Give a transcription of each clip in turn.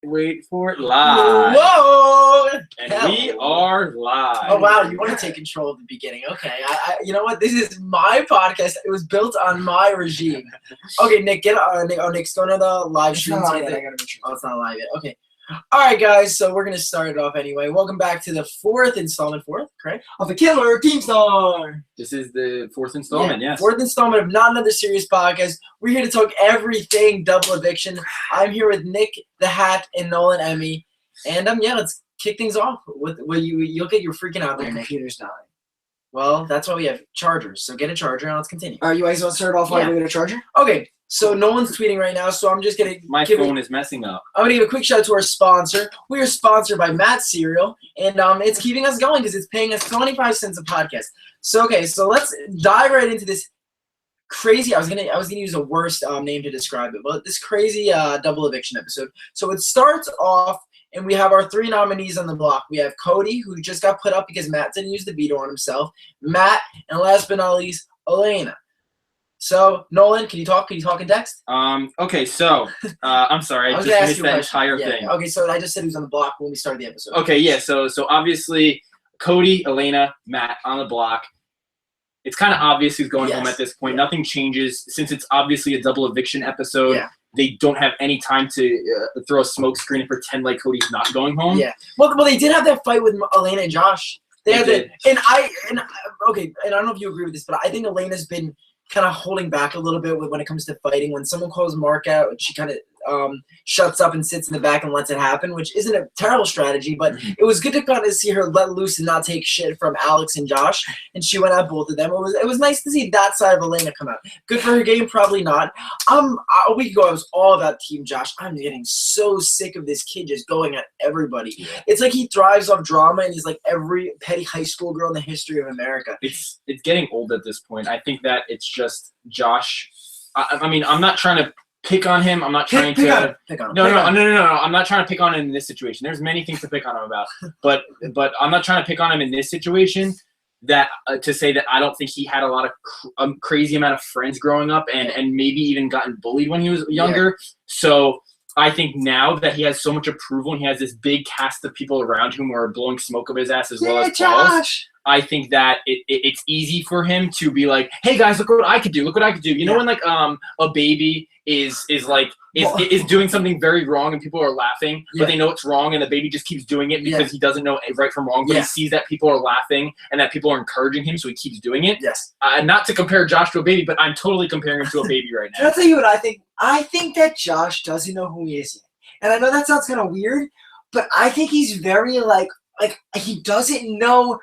Wait for it, live. Whoa! And we are live. Oh wow, you want to take control of the beginning? Okay, you know what? This is my podcast. It was built on my regime. Okay, Nick, get on. Nick's going to the live stream. It's not live yet. I gotta make sure. Oh, it's not live yet. Okay. All right, guys. So we're gonna start it off anyway. Welcome back to the fourth installment. Fourth, correct? Of the Killer Team Star. This is the fourth installment, yes. Fourth installment of Not Another Serious Podcast. We're here to talk everything double eviction. I'm here with Nick, the Hat, and Nolan, Emmy. And yeah, let's kick things off. You'll get your freaking out My there, Nick. computer's dying. Well, that's why we have chargers. So get a charger and let's continue. All right, you guys want to start off while Yeah. we get a charger? Okay, so no one's tweeting right now, so I'm just gonna My phone is messing up. I'm gonna give a quick shout out to our sponsor. We are sponsored by Matt Cereal, and it's keeping us going because it's paying us 25 cents a podcast. So okay, so let's dive right into this crazy. I was gonna use a worse name to describe it, but this crazy double eviction episode. So it starts off, and we have our three nominees on the block. We have Cody, who just got put up because Matt didn't use the veto on himself. Matt, and last but not least, Elena. So Nolan, can you talk? Can you talk in text? Okay, so I'm sorry, I was just gonna ask missed you a that question. entire Yeah, thing. okay, so I just said he was on the block when we started the episode. Okay, yeah, so obviously Cody, Elena, Matt on the block. It's kind of obvious who's going home Yes. at this point. Nothing changes since it's obviously a double eviction episode. Yeah. They don't have any time to throw a smoke screen and pretend like Cody's not going home. Yeah. Well, they did have that fight with Elena and Josh. They had did. and okay, and I don't know if you agree with this, but I think Elena's been kind of holding back a little bit when it comes to fighting. When someone calls Mark out, she kind of shuts up and sits in the back and lets it happen, which isn't a terrible strategy, but it was good to kind of see her let loose and not take shit from Alex and Josh, and she went at both of them. It was nice to see that side of Elena come out. Good for her game, probably not. A week ago I was all about Team Josh. I'm getting so sick of this kid just going at everybody. Yeah. It's like he thrives off drama, and he's like every petty high school girl in the history of America. It's getting old at this point. I think that it's just Josh. I mean, I'm not trying to pick on him. I'm not trying Pick on to. him. Pick on him. No. Pick on him. I'm not trying to pick on him in this situation. There's many things to pick on him about, but I'm not trying to pick on him in this situation. That to say that I don't think he had a lot of crazy amount of friends growing up, and maybe even gotten bullied when he was younger. Yeah. So I think now that he has so much approval and he has this big cast of people around him who are blowing smoke up his ass as well as Josh. I think that it's easy for him to be like, hey guys, look what I could do. Look what I could do. You know when like a baby is doing something very wrong and people are laughing, but they know it's wrong and the baby just keeps doing it because he doesn't know right from wrong, but he sees that people are laughing and that people are encouraging him, so he keeps doing it. Yes. Not to compare Josh to a baby, but I'm totally comparing him to a baby right now. I'll tell you what I think. I think that Josh doesn't know who he is yet. And I know that sounds kind of weird, but I think he's very like he doesn't know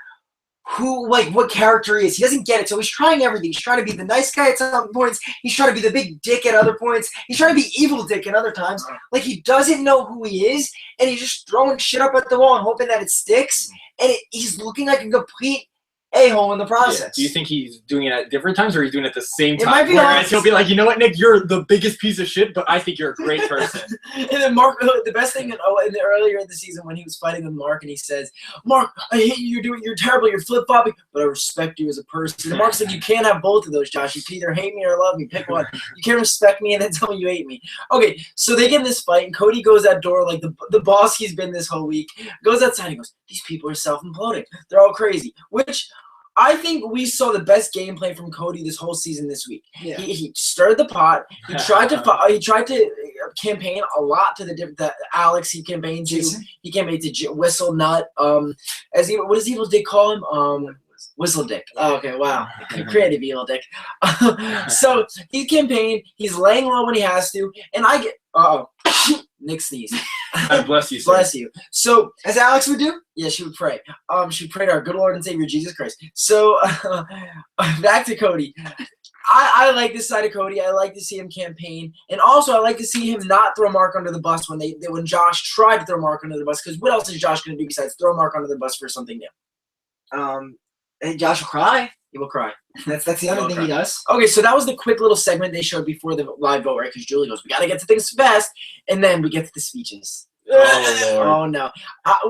what character he is. He doesn't get it. So he's trying everything. He's trying to be the nice guy at some points. He's trying to be the big dick at other points. He's trying to be evil dick at other times. Like he doesn't know who he is, and he's just throwing shit up at the wall and hoping that it sticks. And he's looking like a complete a-hole in the process. Yeah. Do you think he's doing it at different times, or he's doing it at the same time? It might be Whereas he'll be like, you know what, Nick, you're the biggest piece of shit, but I think you're a great person. And then Mark, the best thing earlier in the season when he was fighting with Mark, and he says, "Mark, I hate you. You're terrible. You're flip-flopping, but I respect you as a person." And Mark said, "You can't have both of those, Josh. You can either hate me or love me. Pick one. You can't respect me and then tell me you hate me." Okay, so they get in this fight, and Cody goes that door like the boss he's been this whole week. Goes outside and goes, "These people are self-imploding. They're all crazy," which I think we saw the best gameplay from Cody this whole season this week. Yeah. He stirred the pot. He tried to campaign a lot to the Alex. He campaigned to. Jason? He campaigned to Whistle Nut. What does Evil Dick call him? Whistle Dick. Oh, okay, wow. Creative Evil Dick. So he campaigned. He's laying low when he has to, and I get Nick sneezed. God bless you, sir. Bless you. So As Alex would do? yeah, she would pray. She prayed to our good Lord and Savior Jesus Christ. So back to Cody. I like this side of Cody. I like to see him campaign, and also I like to see him not throw Mark under the bus when Josh tried to throw Mark under the bus. Because what else is Josh going to do besides throw Mark under the bus for something new? And Josh will cry. He will cry. That's the only thing he does. Okay, so that was the quick little segment they showed before the live vote, right? Because Julie goes, "We got to get to things fast," and then we get to the speeches. Oh, Lord. Oh no,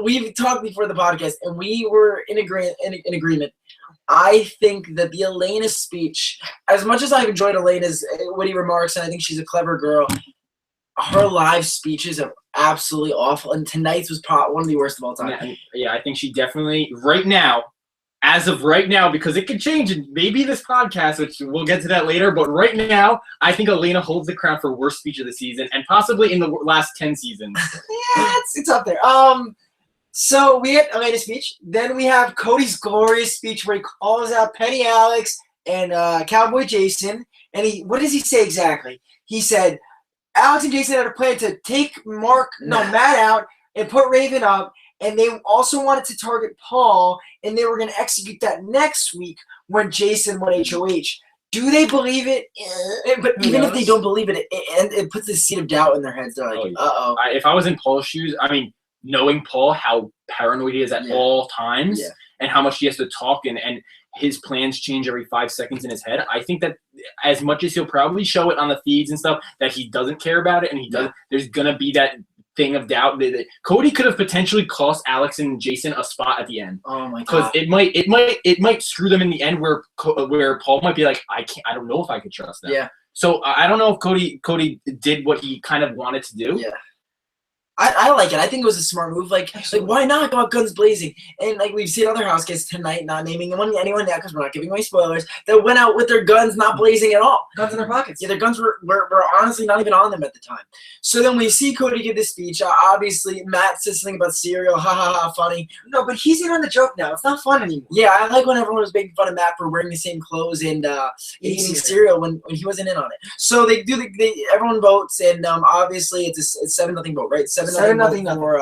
we've talked before the podcast, and we were in agreement. I think that the Elena speech, as much as I've enjoyed Elena's witty remarks, and I think she's a clever girl, her live speeches absolutely awful, and tonight's was probably one of the worst of all time. Yeah, I think she definitely right now. As of right now, because it could change, and maybe this podcast, which we'll get to that later, but right now, I think Elena holds the crown for worst speech of the season, and possibly in the last 10 seasons. Yeah, it's up there. So we had Elena's speech. Then we have Cody's glorious speech where he calls out Penny Alex and Cowboy Jason. And what does he say exactly? He said Alex and Jason had a plan to take Matt out and put Raven up. And they also wanted to target Paul, and they were going to execute that next week when Jason won HOH. Do they believe it? But even if they don't believe it, it puts this seed of doubt in their heads. They're like, uh-oh. If I was in Paul's shoes, I mean, knowing Paul, how paranoid he is at all times, and how much he has to talk, and his plans change every 5 seconds in his head, I think that as much as he'll probably show it on the feeds and stuff, that he doesn't care about it, and he does. There's going to be that thing of doubt that Cody could have potentially cost Alex and Jason a spot at the end. Oh my god! Because it might screw them in the end where Paul might be like, I don't know if I could trust them. Yeah. So I don't know if Cody did what he kind of wanted to do. Yeah. I like it. I think it was a smart move. Like why not go out guns blazing? And like we've seen other house guests tonight, not naming anyone now because we're not giving away spoilers, that went out with their guns not blazing at all. Guns in their pockets. Yeah, their guns were honestly not even on them at the time. So then we see Cody give this speech. Obviously, Matt says something about cereal. Ha ha ha, funny. No, but he's in on the joke now. It's not fun anymore. Yeah, I like when everyone was making fun of Matt for wearing the same clothes and eating cereal when he wasn't in on it. So everyone votes, and obviously it's 7-0 vote, right? 7-0 for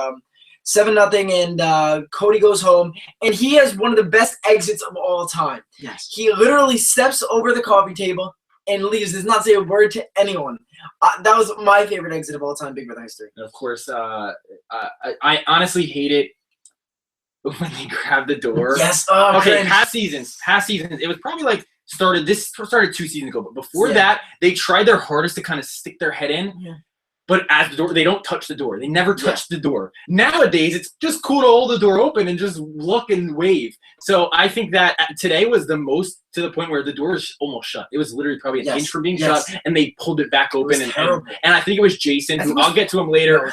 7-0, and Cody goes home, and he has one of the best exits of all time. Yes. He literally steps over the coffee table and leaves, does not say a word to anyone. That was my favorite exit of all time, Big Brother history. And of course, I honestly hate it when they grab the door. Yes. Okay, past seasons, it was probably started 2 seasons ago, but before that, they tried their hardest to kind of stick their head in. Yeah. But at the door, they don't touch the door. They never touch the door. Nowadays, it's just cool to hold the door open and just look and wave. So I think that today was the most to the point where the door is almost shut. It was literally probably an inch from being shut, and they pulled it back open. And I think it was Jason. I'll get to him later.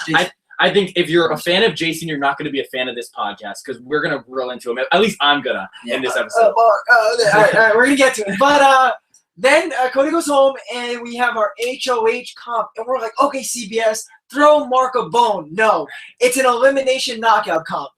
I think if you're a fan of Jason, you're not going to be a fan of this podcast because we're going to grill into him. At least I'm going to in this episode. All right, we're going to get to it. But then Cody goes home, and we have our HOH comp, and we're like, okay, CBS, throw Mark a bone. No, it's an elimination knockout comp.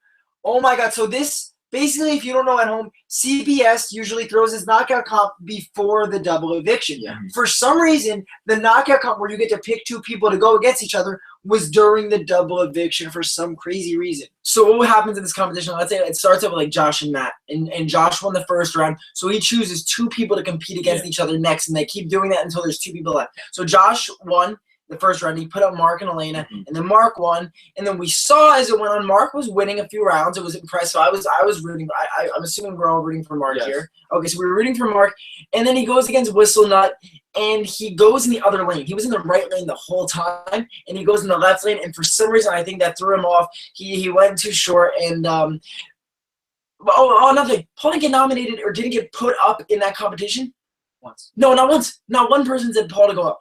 Oh, my God. So this, basically, if you don't know at home, CBS usually throws his knockout comp before the double eviction. Yeah. For some reason, the knockout comp where you get to pick 2 people to go against each other was during the double eviction for some crazy reason. So what happens in this competition? Let's say it starts up with Josh and Matt, and Josh won the first round, so he chooses 2 people to compete against each other next, and they keep doing that until there's 2 people left. So Josh won the first round. He put up Mark and Elena, and then Mark won. And then we saw as it went on, Mark was winning a few rounds. It was impressive. I was rooting. I'm assuming we're all rooting for Mark here. Okay, so we were rooting for Mark, and then he goes against Whistle Nut, and he goes in the other lane. He was in the right lane the whole time, and he goes in the left lane. And for some reason, I think that threw him off. He went too short, and another thing. Paul didn't get nominated or didn't get put up in that competition once. No, not once. Not one person said Paul to go up.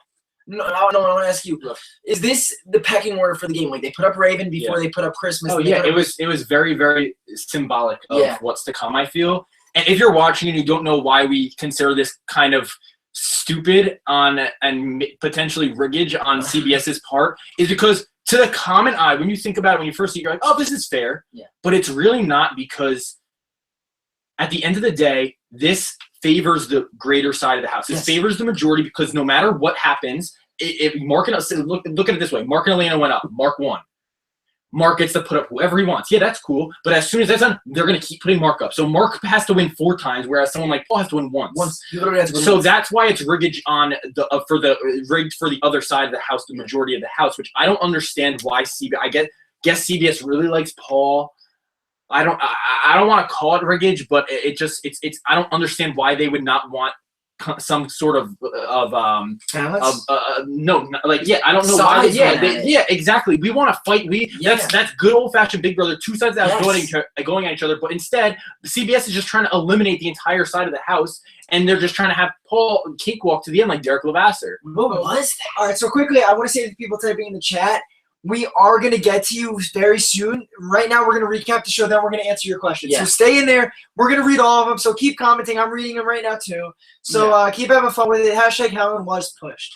No, I want to ask you: is this the pecking order for the game? Like they put up Raven before they put up Christmas. Oh yeah, it was very, very symbolic of what's to come. I feel, and if you're watching and you don't know why we consider this kind of stupid and potentially riggage on CBS's part, is because to the common eye, when you think about it, when you first see it, you're like, oh, this is fair. Yeah. But it's really not, because at the end of the day, this favors the greater side of the house. It favors the majority, because no matter what happens, if Mark and look at it this way, Mark and Elena went up. Mark won. Mark gets to put up whoever he wants. Yeah, that's cool. But as soon as that's done, they're going to keep putting Mark up. So Mark has to win 4 times, whereas someone like Paul has to win once. So that's why it's riggage on rigged for the other side of the house, the majority of the house, which I don't understand why CBS. I guess CBS really likes Paul. I don't want to call it riggage, but it's I don't understand why they would not want some sort of I don't know why. Exactly. We want to fight. That's good old fashioned Big Brother. 2 sides of the house going at each other. But instead, CBS is just trying to eliminate the entire side of the house, and they're just trying to have Paul cakewalk to the end like Derek Levasseur. What was that? All right. So quickly, I want to say to the people typing in the chat, We are going to get to you very soon. Right now, we're going to recap the show, then we're going to answer your questions. Yeah. So stay in there. We're going to read all of them, so keep commenting. I'm reading them right now, too. So keep having fun with it. Hashtag Helen was pushed.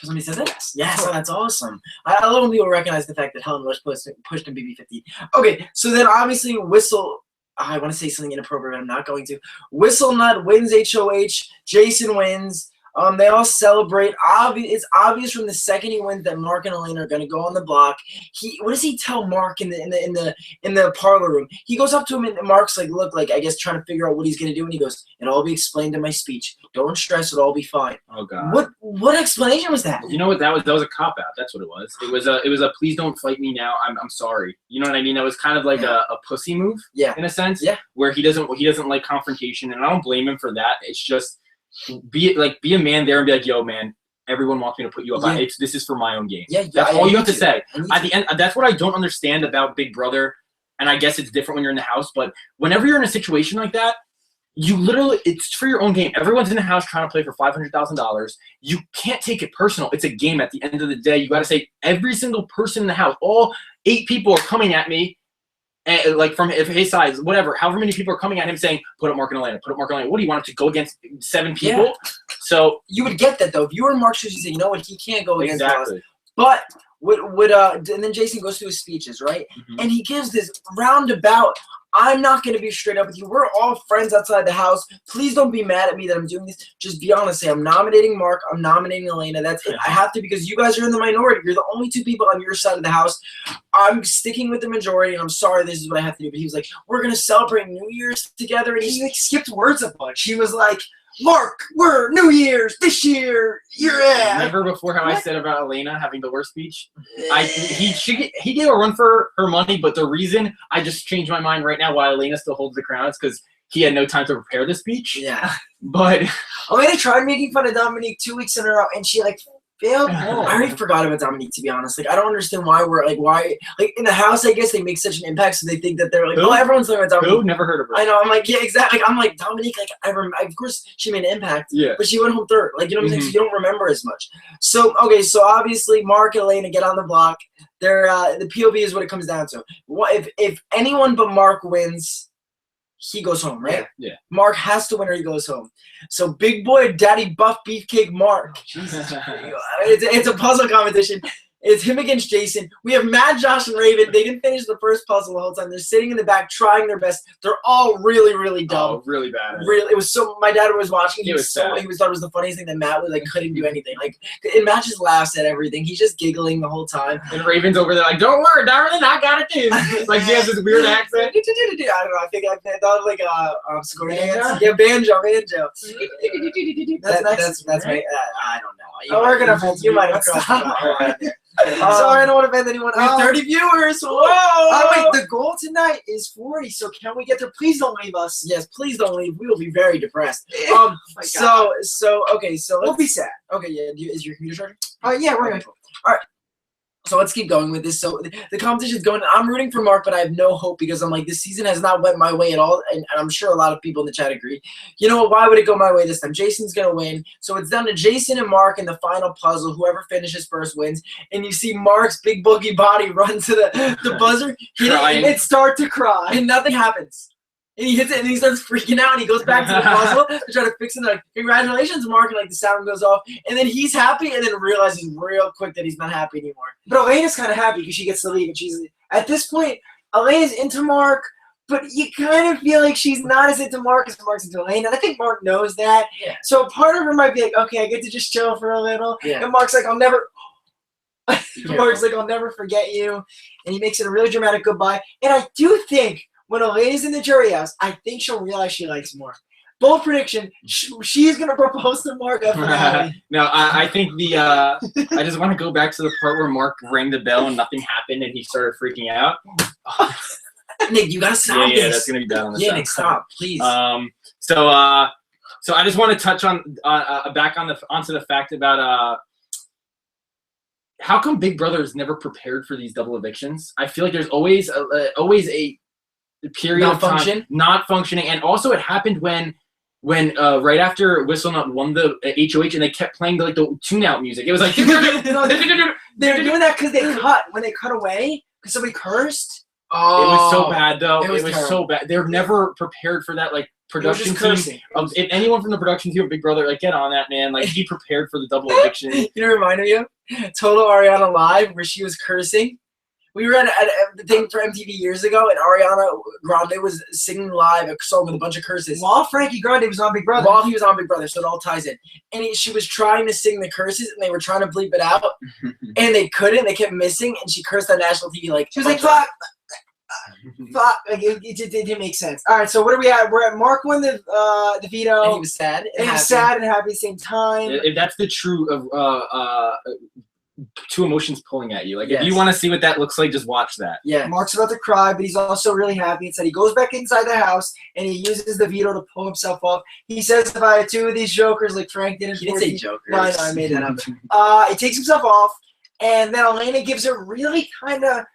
Somebody said that. Yes, that's awesome. I love when people recognize the fact that Helen was pushed in BB50. Okay, so then obviously Whistle. I want to say something inappropriate, but I'm not going to. Whistle Nut wins HOH. Jason wins. They all celebrate. It's obvious from the second he wins that Mark and Elena are gonna go on the block. What does he tell Mark in the parlor room? He goes up to him and Mark's like, look, like I guess trying to figure out what he's gonna do, and he goes, "It'll all be explained in my speech. Don't stress. It'll all be fine." Oh God. What explanation was that? You know what that was? That was a cop out. That's what it was. It was a please don't fight me now. I'm sorry. You know what I mean? That was kind of like a pussy move. Yeah. In a sense. Yeah. Where he doesn't like confrontation, and I don't blame him for that. It's just. Be a man there and be like, yo, man, everyone wants me to put you up. Yeah. This is for my own game. Yeah, that's all you have to say. At the end, that's what I don't understand about Big Brother, and I guess it's different when you're in the house, but whenever you're in a situation like that, you literally, it's for your own game. Everyone's in the house trying to play for $500,000. You can't take it personal. It's a game at the end of the day. You got to say, every single person in the house, all 8 people are coming at me. And like from his side, whatever, however many people are coming at him saying, put up Mark and Elena, put up Mark and Elena. What do you want him to go against 7 people? Yeah. So you would get that though. If you were in Mark's shoes, you say, you know what, he can't go against us. exactly. But and then Jason goes through his speeches, right? Mm-hmm. And he gives this roundabout, I'm not going to be straight up with you. We're all friends outside the house. Please don't be mad at me that I'm doing this. Just be honest. Say, I'm nominating Mark. I'm nominating Elena. That's it. I have to because you guys are in the minority. You're the only 2 people on your side of the house. I'm sticking with the majority, and I'm sorry this is what I have to do. But he was like, we're going to celebrate New Year's together. And He like skipped words a bunch. He was like, Mark, we're New Year's this year. You're at. Remember before how I said about Elena having the worst speech? He gave a run for her money, but the reason I just changed my mind right now why Elena still holds the crown is because he had no time to prepare the speech. Yeah. But Elena tried making fun of Dominique 2 weeks in a row, and she like failed. I already forgot about Dominique, to be honest. Like, I don't understand why in the house, I guess they make such an impact, so they think that they're like, Who? oh, everyone's talking about Dominique. who? Never heard of her. I know. I'm like, yeah, exactly. Like, I'm like, Dominique, like, of course she made an impact. Yeah. But she went home third. Like, you know what I'm saying? Mhm. So you don't remember as much. So, okay, so obviously Mark and Elena get on the block. They're, the POV is what it comes down to. If anyone but Mark wins, he goes home, right? Yeah. Mark has to win or he goes home. So big boy, daddy buff beefcake Mark. It's a puzzle competition. It's him against Jason. We have Matt, Josh, and Raven. They didn't finish the first puzzle the whole time. They're sitting in the back trying their best. They're all really, really dumb. Oh, really bad. Really, it was so. My dad was watching. It was thought it was the funniest thing that Matt was like couldn't do anything. Like, and Matt just laughs at everything. He's just giggling the whole time. And Raven's over there like, don't worry, darling, I got it in. Like she has this weird accent. I don't know. I think I thought like score Banjo? dance. Yeah, banjo. That's That's right. I don't know. Oh, we're gonna You might have Stop. crossed. Sorry, I don't want to offend anyone. We have 30 viewers. Whoa! Oh wait, the goal tonight is 40. So can we get there? Please don't leave us. Yes, please don't leave. We will be very depressed. Oh my God. So okay, so We'll let's be sad. Okay, yeah. Is your computer charging? Yeah, we're Okay, good. cool. All right. So let's keep going with this. So the competition's going. I'm rooting for Mark, but I have no hope because I'm like, this season has not went my way at all, and I'm sure a lot of people in the chat agree. You know what? Why would it go my way this time? Jason's gonna win. So it's down to Jason and Mark in the final puzzle. Whoever finishes first wins. And you see Mark's big boogie body run to the buzzer, hit Crying. it, And start to cry. and nothing happens. And he hits it, and he starts freaking out, and he goes back to the puzzle to try to fix it. Like, congratulations, Mark, and like the sound goes off, and then he's happy, and then realizes real quick that he's not happy anymore. But Elena's kind of happy because she gets to leave, and she's at this point. Elena's into Mark, but you kind of feel like she's not as into Mark as Mark's into Elena. And I think Mark knows that. Yeah. So part of her might be like, okay, I get to just chill for a little. Yeah. And Mark's like, I'll never. Mark's like, I'll never forget you, and he makes it a really dramatic goodbye. And I do think when Elena's in the jury house, I think she'll realize she likes Mark. Bold prediction: she's gonna propose to Mark at finale. No, I think I just want to go back to the part where Mark rang the bell and nothing happened and he started freaking out. Nick, you gotta stop Yeah, this. that's gonna be bad on the Yeah, sound. Nick, stop, please. So I just want to touch on onto the fact about how come Big Brother is never prepared for these double evictions? I feel like there's always a period of time Malfunction? not functioning, and also it happened when when right after Whistle Nut won the HOH and they kept playing the tune out music. It was like They were doing that because when they cut away because somebody cursed. It was so bad though. It was so bad. They're never prepared for that. Like production team. If anyone from the production team of Big Brother, like get on that, man. Like be prepared for the double eviction. You know, remind me of Total Ariana Live where she was cursing. We were at the thing for MTV years ago, and Ariana Grande was singing live a song with a bunch of curses. While Frankie Grande was on Big Brother. While he was on Big Brother, so it all ties in. And she was trying to sing the curses, and they were trying to bleep it out, and they couldn't. They kept missing, and she cursed on national TV like she was like, "Fuck, fuck." Like it didn't make sense. All right, so what are we at? We're at Mark won the veto. And he was sad. And he was sad and happy at the same time. If that's the true two emotions pulling at you. Like Yes. if you want to see what that looks like, just watch that. Yeah. Mark's about to cry, but he's also really happy. Instead, he goes back inside the house and he uses the veto to pull himself off. He says, "If I had two of these jokers, like Frank did," He didn't say jokers. No, I made that up. He takes himself off, and then Elena gives a really kind of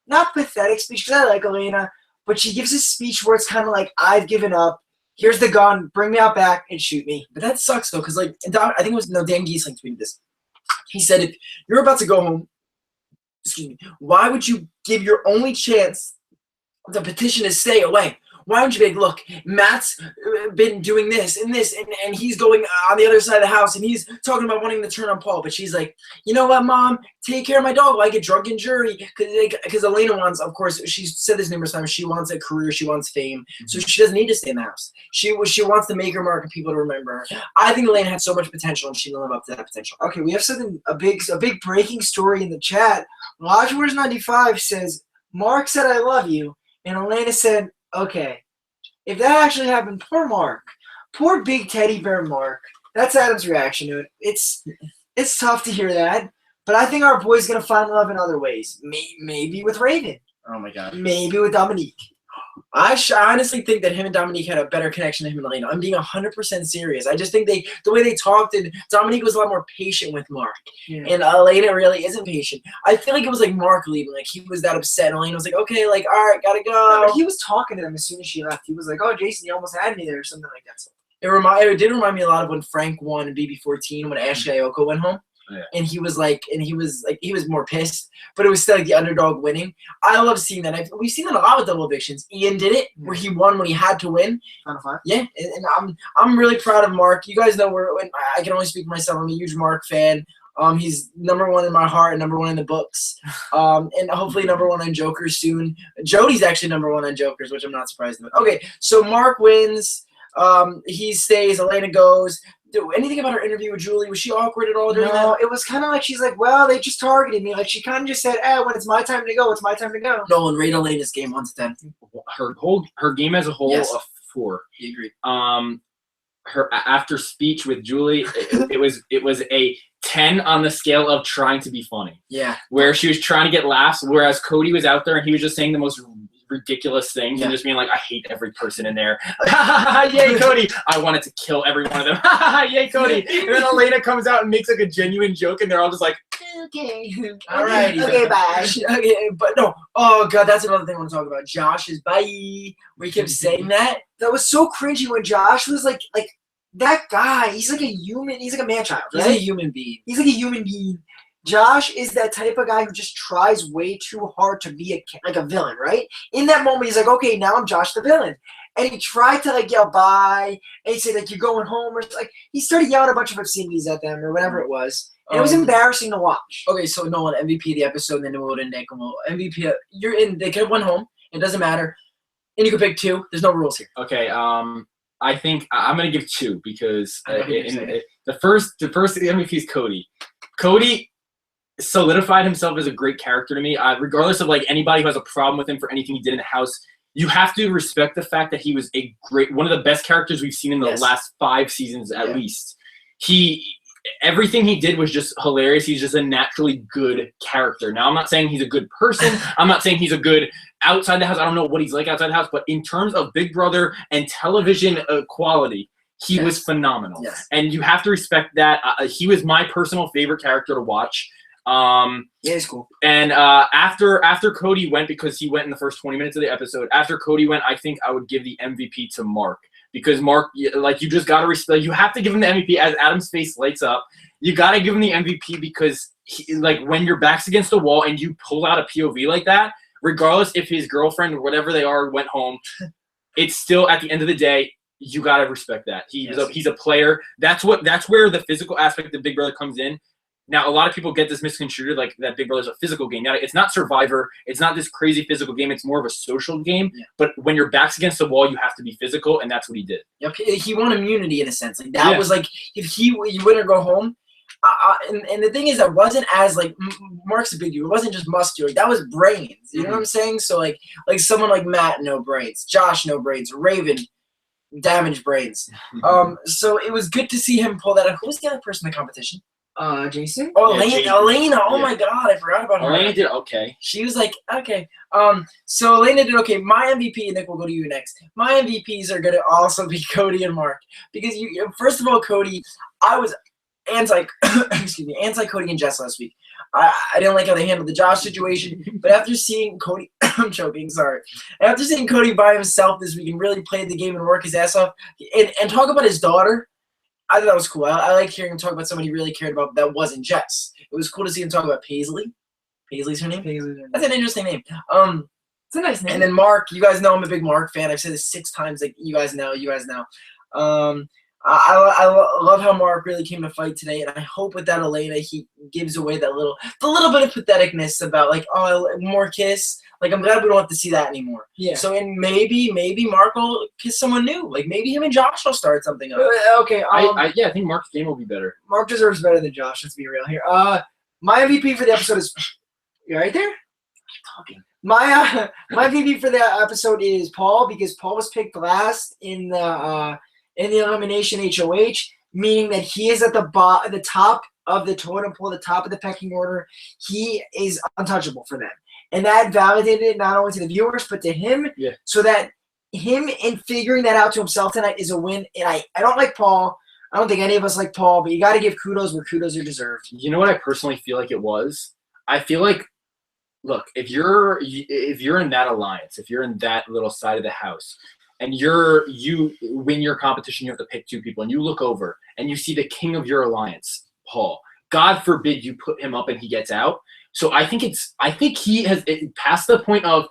not pathetic speech because I like Elena, but she gives a speech where it's kind of like, "I've given up. Here's the gun. Bring me out back and shoot me." But that sucks though, because like I think it was Dan Giesling tweeted this. He said, "If you're about to go home, why would you give your only chance the petition to stay away? Why don't you be like, look, Matt's been doing this and this, and he's going on the other side of the house, and he's talking about wanting to turn on Paul." But she's like, "You know what, Mom? Take care of my dog while I get drunk in jury." Because Elena wants, of course, she's said this numerous times, she wants a career, she wants fame. So she doesn't need to stay in the house. She wants to make her mark and people to remember her. I think Elena had so much potential, and she didn't live up to that potential. Okay, we have a big breaking story in the chat. Lodgewars95 says, "Mark said I love you," and Elena said, "Okay." If that actually happened, poor Mark. Poor big teddy bear Mark. That's Adam's reaction to it. It's tough to hear that, but I think our boy's going to find love in other ways. Maybe with Raven. Oh my God. Maybe with Dominique. I honestly think that him and Dominique had a better connection than him and Elena. I'm being 100% serious. I just think the way they talked, and Dominique was a lot more patient with Mark, and Elena really isn't patient. I feel like it was like Mark leaving, like he was that upset, and Elena was like, "Okay, like all right, gotta go." No, but he was talking to them as soon as she left. He was like, "Oh, Jason, you almost had me there," or something like that. So it did remind me a lot of when Frank won in BB14 when Ashley Ayoko went home. Yeah. And he was more pissed, but it was still like the underdog winning. I love seeing that. We've seen that a lot with double evictions. Ian did it where he won when he had to win. Final five. Yeah, and I'm really proud of Mark. You guys know I can only speak for myself. I'm a huge Mark fan. He's #1 in my heart and #1 in the books. And hopefully #1 on Jokers soon. Jody's actually #1 on Jokers, which I'm not surprised about. Okay, so Mark wins. He stays. Elena goes. Anything about her interview with Julie? Was she awkward at all during that? No, it was kind of like she's like, "Well, they just targeted me." Like she kind of just said, "When it's my time to go, it's my time to go." Nolan, rate Elena's game 1 to 10. Her game as a whole, Yes. a 4. You agree? Her after speech with Julie, it was a 10 on the scale of trying to be funny. Yeah. Where she was trying to get laughs, whereas Cody was out there and he was just saying the most ridiculous things and just being like, "I hate every person in there." Yay, Cody! I wanted to kill every one of them. Yay, Cody! And then Elena comes out and makes like a genuine joke, and they're all just like, Okay. All right. Okay, bye. Okay, but no. Oh God, that's another thing I want to talk about. Josh's bye. We kept saying that. That was so cringy when Josh was like that guy. He's like a human. He's like a man-child. He's Right? a human being. He's like a human being. Josh is that type of guy who just tries way too hard to be like a villain, right? In that moment, he's like, "Okay, now I'm Josh the villain," and he tried to like yell bye, and he said like, "You're going home," or like he started yelling a bunch of obscenities at them or whatever it was. And it was embarrassing to watch. Okay, so Nolan, MVP of the episode, then we'll go to Nick, and we'll MVP. You're in. They could have went home. It doesn't matter, and you can pick 2. There's no rules here. okay. I think I'm gonna give 2 because I know who you're saying. the first MVP is Cody. Cody solidified himself as a great character to me. Regardless of like anybody who has a problem with him for anything he did in the house, you have to respect the fact that he was one of the best characters we've seen in the last 5 seasons at least. Everything he did was just hilarious. He's just a naturally good character. Now, I'm not saying he's a good person. I'm not saying he's a good outside the house. I don't know what he's like outside the house, but in terms of Big Brother and television quality, he was phenomenal. Yes. And you have to respect that. He was my personal favorite character to watch. Yeah, it's cool. And after Cody went, because he went in the first 20 minutes of the episode, after Cody went, I think I would give the MVP to Mark. because Mark, like, you just got to respect. You have to give him the MVP as Adam's face lights up. You got to give him the MVP because, like, when your back's against the wall and you pull out a POV like that, regardless if his girlfriend or whatever they are went home, it's still, at the end of the day, you got to respect that. He's a player. That's where the physical aspect of Big Brother comes in. Now, a lot of people get this misconstrued, like that Big Brother's a physical game. Now, it's not Survivor. It's not this crazy physical game. It's more of a social game. Yeah. But when your back's against the wall, you have to be physical, and that's what he did. Yep, he won immunity in a sense. Like that was like if you win or go home. And the thing is, that wasn't as like Mark's a big dude. It wasn't just muscular. That was brains. You know what I'm saying? So like someone like Matt, no brains. Josh, no brains. Raven, damaged brains. So it was good to see him pull that out. Who was the other person in the competition? Jason? Oh, Elena. Oh my God, I forgot about her. Elena did okay. She was like, okay. So Elena did okay. My MVP, Nick, we'll go to you next. My MVPs are going to also be Cody and Mark. Because, first of all, Cody, I was anti-Cody and Jess last week. I didn't like how they handled the Josh situation. But after seeing Cody, I'm choking, sorry. After seeing Cody by himself this week and really play the game and work his ass off and talk about his daughter, I thought that was cool. I like hearing him talk about somebody he really cared about that wasn't Jess. It was cool to see him talk about Paisley. Paisley's her name? That's an interesting name. It's a nice name. And then Mark, you guys know I'm a big Mark fan. I've said this 6 times. Like, you guys know. I love how Mark really came to fight today, and I hope with that Elena he gives away the little bit of patheticness about like, oh, more kiss. Like, I'm glad we don't have to see that anymore. Yeah. So and maybe Mark will kiss someone new. Like maybe him and Josh will start something up. Okay. I think Mark's game will be better. Mark deserves better than Josh. Let's be real here. My MVP for the episode is. You right there? Talking. My MVP for the episode is Paul, because Paul was picked last in the elimination HOH, meaning that he is at the top of the totem pole, the top of the pecking order. He is untouchable for them. And that validated it not only to the viewers, but to him, so that him in figuring that out to himself tonight is a win. And I don't like Paul. I don't think any of us like Paul, but you got to give kudos where kudos are deserved. You know what I personally feel like it was? I feel like, look, if you're in that alliance, if you're in that little side of the house, and you win your competition, you have to pick 2 people, and you look over and you see the king of your alliance, Paul. God forbid you put him up and he gets out. So I think he has passed the point of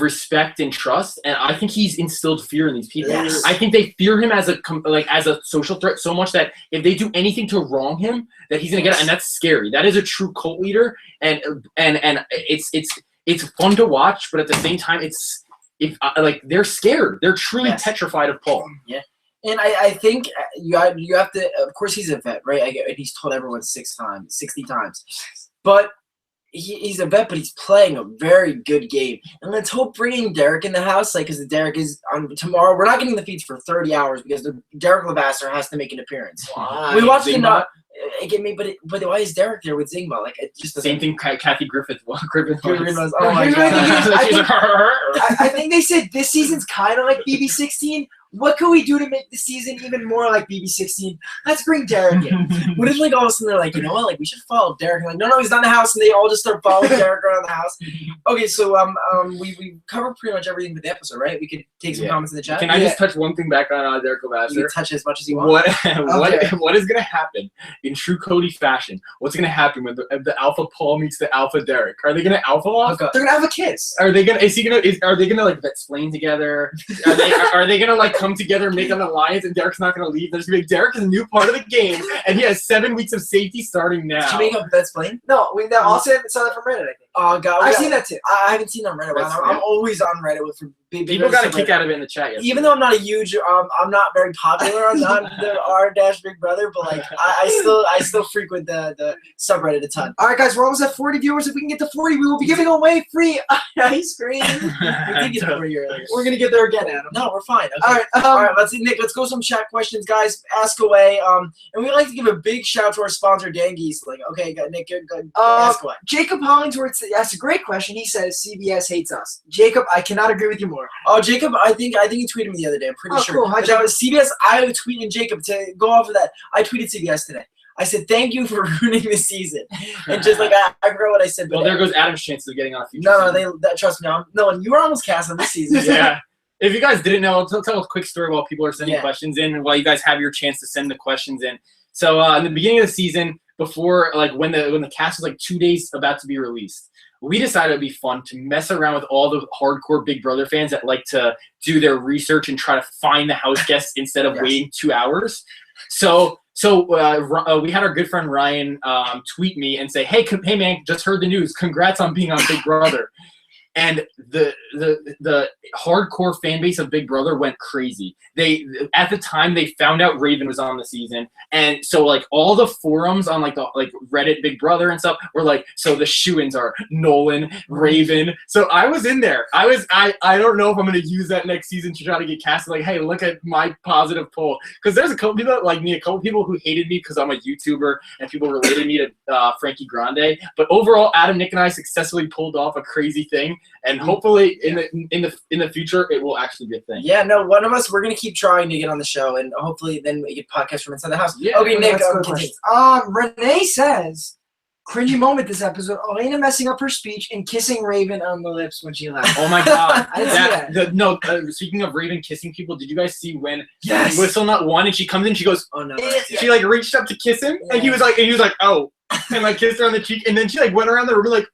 respect and trust, and I think he's instilled fear in these people. Yes. I think they fear him as a social threat so much that if they do anything to wrong him, that he's gonna get it, and that's scary. That is a true cult leader, and it's fun to watch, but at the same time, they're scared. They're truly petrified of Paul. Yeah. And I think you have to. Of course, he's a vet, right? And he's told everyone 60 times, but he's a vet. But he's playing a very good game. And let's hope bringing Derek in the house, like, because Derek is on tomorrow. We're not getting the feeds for 30 hours because Derek Levasseur has to make an appearance. Why? We watched it. Get me, but why is Derek there with Zingba? Like, it just same thing. Kathy Griffith. Oh my God! I think they said this season's kind of like BB16. What can we do to make the season even more like BB16? Let's bring Derek in. What if, like, all of a sudden they're like, you know what, like, we should follow Derek? Like, no, he's not in the house, and they all just start following Derek around the house. Okay, so we covered pretty much everything with the episode, right? We could take some comments in the chat. Can I just touch one thing back on Derek Levasseur? You can touch as much as you want. What is gonna happen in true Cody fashion? What's gonna happen when the Alpha Paul meets the Alpha Derek? Are they gonna alpha off? They're gonna have a kiss. Are they gonna? Are they gonna like explain together? Are they gonna like come together and make an alliance? And Derek's not gonna leave. There's gonna be Derek is a new part of the game, and he has 7 weeks of safety starting now. Did you make up that's plain? No, we also saw that from Reddit, I think. Oh God, I've seen that too. I haven't seen it on Reddit. I'm always on Reddit with people got a kick out of it in the chat. Yesterday. Even though I'm not a huge, I'm not very popular on the r-Big Brother, but like I still frequent the subreddit a ton. All right, guys, we're almost at 40 viewers. If we can get to 40, we will be giving away free ice cream. We did get to 40 earlier. We're gonna get there again, Adam. No, we're fine. Okay. All right, let's go some chat questions, guys. Ask away. And we'd like to give a big shout out to our sponsor, Dan Giesling. Okay, Nick, go ask away. Jacob Hollingsworth asked a great question. He says CBS hates us. Jacob, I cannot agree with you more. Oh, Jacob, I think he tweeted me the other day. I'm pretty sure. Cool. Hi, that was CBS. I was tweeting Jacob to go off of that. I tweeted CBS today. I said, thank you for ruining the season. And just like, I forgot what I said. But well, there goes Adam's chances of getting on a future season. Trust me. And you were almost cast on this season. Yeah. if you guys didn't know, I'll tell a quick story while people are sending Yeah. questions in, and while you guys have your chance to send the questions in. So in the beginning of the season, before like when the cast was like 2 days about to be released, we decided it'd be fun to mess around with all the hardcore Big Brother fans that like to do their research and try to find the house guests instead of Yes. waiting 2 hours. So we had our good friend Ryan tweet me and say, hey man, just heard the news. Congrats on being on Big Brother. And the hardcore fan base of Big Brother went crazy. They at the time they found out Raven was on the season, and so like all the forums on like Reddit Big Brother and stuff were like, so the shoo-ins are Nolan, Raven. So I was in there. I don't know if I'm gonna use that next season to try to get casted. Like, hey, look at my positive poll, because there's a couple people that like me, a couple people who hated me because I'm a YouTuber, and people related me to Frankie Grande. But overall, Adam, Nick, and I successfully pulled off a crazy thing. And hopefully in the future it will actually be a thing. Yeah, no, one of us, we're gonna keep trying to get on the show, and hopefully then we get podcasts from inside the house. Yeah. Okay, Nick. That's a good question. Renee says, cringy moment this episode, Elena messing up her speech and kissing Raven on the lips when she left. Oh my god! I didn't see that. Speaking of Raven kissing people, did you guys see when Yes. Whistle Nut won and she comes in, she goes, Oh no. she like reached up to kiss him, and he was like, oh, and like kissed her on the cheek, and then she like went around the room and like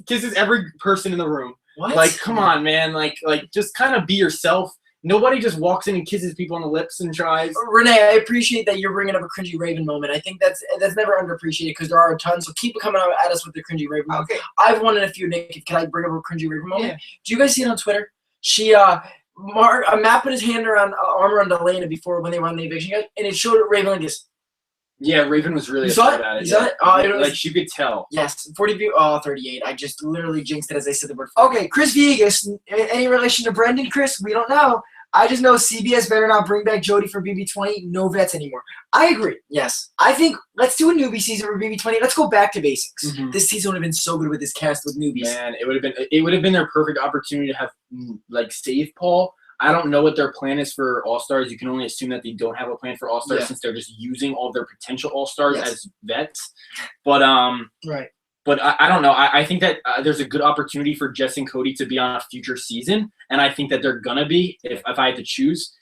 kisses every person in the room. What? Like, come on, man! Like just kind of be yourself. Nobody just walks in and kisses people on the lips and tries. Renee, I appreciate that you're bringing up a cringy Raven moment. I think that's never underappreciated because there are a ton. So keep coming at us with the cringy Raven moment. Okay. I've wanted a few. Nick, can I bring up a cringy Raven moment? Yeah. Do you guys see it on Twitter? She Matt put his hand around arm around Elena before when they were on the eviction, and it showed Raven like this. Yeah, Raven was really You saw upset it? about it. You saw yeah. it? Oh, it was- like you could tell. Yes, 40 view. Oh, 38. I just literally jinxed it as I said the word. Okay, Chris Viegas, any relation to Brendan? Chris, we don't know. I just know CBS better not bring back Jody for BB20. No vets anymore. I agree. Yes. I think let's do a newbie season for BB20. Let's go back to basics. Mhm. This season would have been so good with this cast with newbies. Man, it would have been their perfect opportunity to have like save Paul. I don't know what their plan is for All-Stars. You can only assume that they don't have a plan for All-Stars Yeah. since they're just using all their potential All-Stars Yes. as vets. But Right. But I don't know. I think that there's a good opportunity for Jess and Cody to be on a future season, and I think that they're gonna be if I had to choose.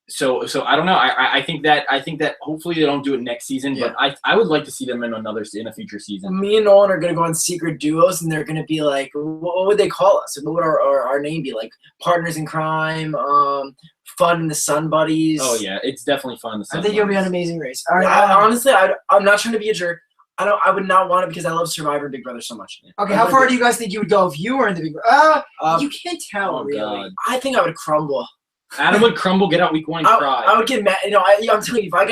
So I don't know. I think that hopefully they don't do it next season, Yeah. but I would like to see them in a future season. Me and Nolan are going to go on secret duos, and they're going to be like, what would they call us? What would our name be? Like Partners in Crime, Fun in the Sun Buddies. Oh yeah, it's definitely fun. In the I think you'll be on Sunlight. Amazing Race. All right. Honestly, I'm not trying to be a jerk. I would not want it because I love Survivor and Big Brother so much. Okay, how far do you guys think you would go if you were in the Big Brother? You can't tell, Oh, really. God. I think I would crumble. Adam would crumble, get out week one, and cry. I would get mad. I'm telling you, if I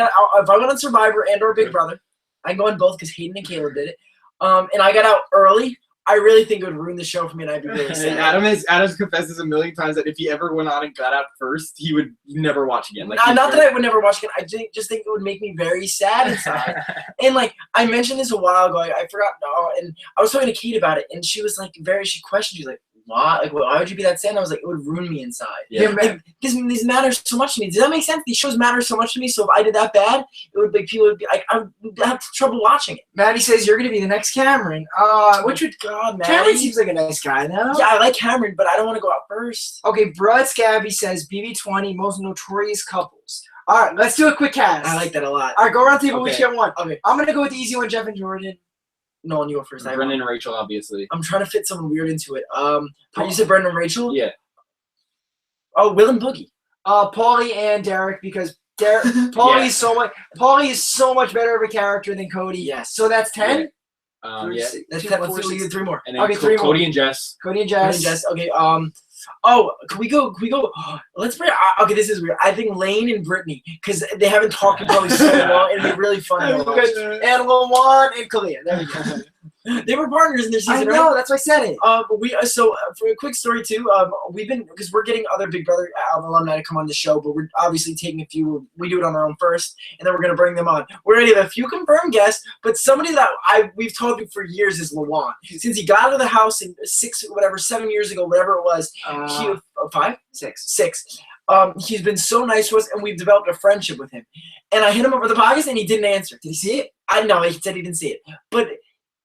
went on Survivor and or Big Brother, I go on both because Hayden and Caleb did it. And I got out early. I really think it would ruin the show for me, and I'd be really sad. Adam's confesses a million times that if he ever went on and got out first, he would never watch again. Like, Not that I would never watch again. I just think it would make me very sad inside. And like I mentioned this a while ago, I forgot. And I was talking to Kate about it, and she was like, she questioned. She's like, why? Like, why would you be that sad? And I was like, it would ruin me inside. Yeah. Like, these matter so much to me. Does that make sense? These shows matter so much to me. So if I did that bad, it would like people would be like, I would have trouble watching it. Maddie says you're going to be the next Cameron. Which would God, man. Cameron seems like a nice guy, though. Yeah, I like Cameron, but I don't want to go out first. Okay, Brad Scabby says BB20 most notorious couples. All right, let's do a quick cast. I like that a lot. All right, go around the table. We Okay. share one. Okay, I'm going to go with the easy one, Jeff and Jordan. Nolan, you go first. Brendan and Rachel, obviously. I'm trying to fit someone weird into it. You said Brendan and Rachel? Yeah. Oh, Will and Boogie. Paulie and Derek because Paulie is so much better of a character than Cody. Yes. So that's 10. Yeah. That's 2, 10. 4, Let's do 6. 3 more. And then Okay, 3 more. Cody and Jess. Cody and Brendan Jess. and Jess. Okay. Can we go? Let's bring. Okay, this is weird. I think Lane and Brittany because they haven't talked in probably so long. It'd be really fun to watch. And Lawan and Kalia. There we go. They were partners in this I season, know. right? That's why I said it. For a quick story too, we've been because we're getting other Big Brother alumni to come on the show, but we're obviously taking a few. We do it on our own first, and then we're gonna bring them on. We're gonna have a few confirmed guests, but somebody that we've told you for years is Lawan. Since he got out of the house in 7 years ago, whatever it was, 5, 6. He's been so nice to us, and we've developed a friendship with him. And I hit him up with the podcast, and he didn't answer. Did he see it? I know he said he didn't see it, but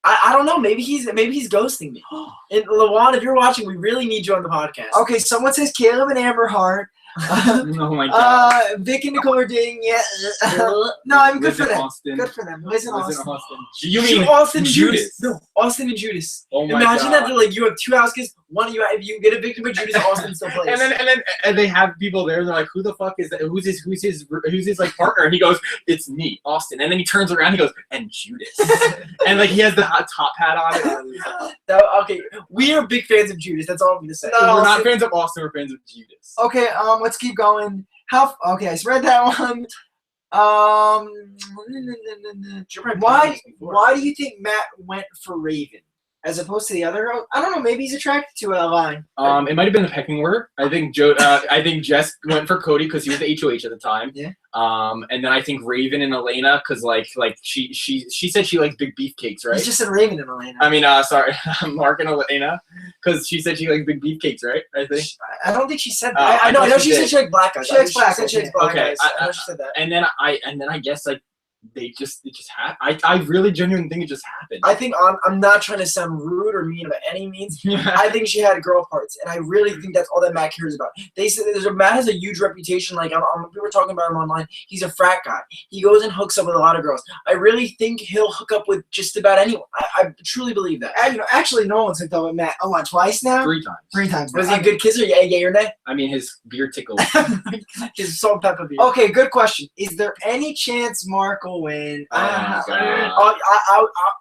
I don't know. Maybe he's ghosting me. And Lawan, if you're watching, we really need you on the podcast. Okay, someone says Caleb and Amber Hart. Oh my god. Vic and Nicole are dating. Yeah. No, I'm good Liz for and them. Austin. Good for them. Liz and Liz and Austin. Austin. You mean Austin and Judas? No, Austin and Judas. Oh my Imagine god. that like you have 2 house kids. One of you, if you get evicted by Judas, Austin still plays. And they have people there. They're like, "Who the fuck is that? Who's his like partner?" And he goes, "It's me, Austin." And then he turns around. He goes, "And Judas." And like he has the hot top hat on. Okay, we are big fans of Judas. That's all I'm gonna say. We're not fans of Austin. We're fans of Judas. Okay, let's keep going. Okay, I read that one. Why do you think Matt went for Raven as opposed to the other girl? I don't know. Maybe he's attracted to a line. It might have been the pecking order. I think Jess went for Cody because he was the HOH at the time. Yeah. And then I think Raven and Elena because like she said she likes big beefcakes, right? He's just in Raven and Elena. I mean, sorry, Mark and Elena, because she said she likes big beefcakes, right? I think. I don't think she said that. I know she said she liked black guys. She likes black. She likes black guys. I know she said that. And then I guess like it just happened. I really genuinely think it just happened. I think I'm not trying to sound rude or mean by any means. I think she had girl parts, and I really think that's all that Matt cares about. They said Matt has a huge reputation. Like we were talking about him online. He's a frat guy. He goes and hooks up with a lot of girls. I really think he'll hook up with just about anyone. I truly believe that. Actually, no one's hooked up with Matt. Oh, what, twice now? 3 times. 3 times. Was he a good kisser? Yeah, or nay? I mean, his beer tickles. His salt and pepper beer. Okay, good question. Is there any chance Mark will win? God.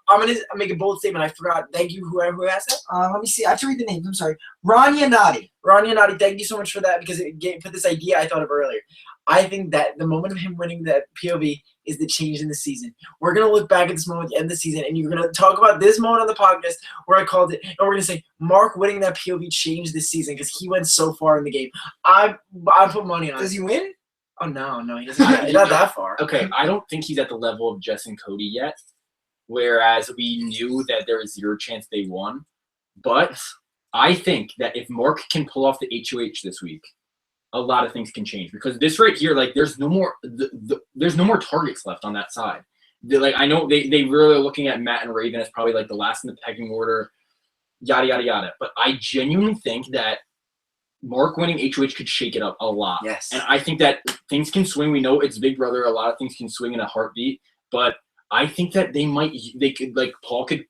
I'm gonna make a bold statement. I forgot. Thank you, whoever asked that. Let me see. I have to read the names. I'm sorry. Rania Nadi. Rania Nadi, thank you so much for that because it put this idea I thought of earlier. I think that the moment of him winning that POV is the change in the season. We're going to look back at this moment at the end of the season, and you're going to talk about this moment on the podcast where I called it, and we're going to say, Mark winning that POV changed this season because he went so far in the game. I put money on it. Does he win? Oh, no, he doesn't. He's not that far. Okay, I don't think he's at the level of Jess and Cody yet, whereas we knew that there was 0 chance they won. But I think that if Mark can pull off the HOH this week, a lot of things can change because this right here, like, there's no more there's no more targets left on that side. I know they really are looking at Matt and Raven as probably like the last in the pecking order, yada yada yada. But I genuinely think that Mark winning HOH could shake it up a lot. Yes. And I think that things can swing. We know it's Big Brother. A lot of things can swing in a heartbeat. But I think that they could like Paul could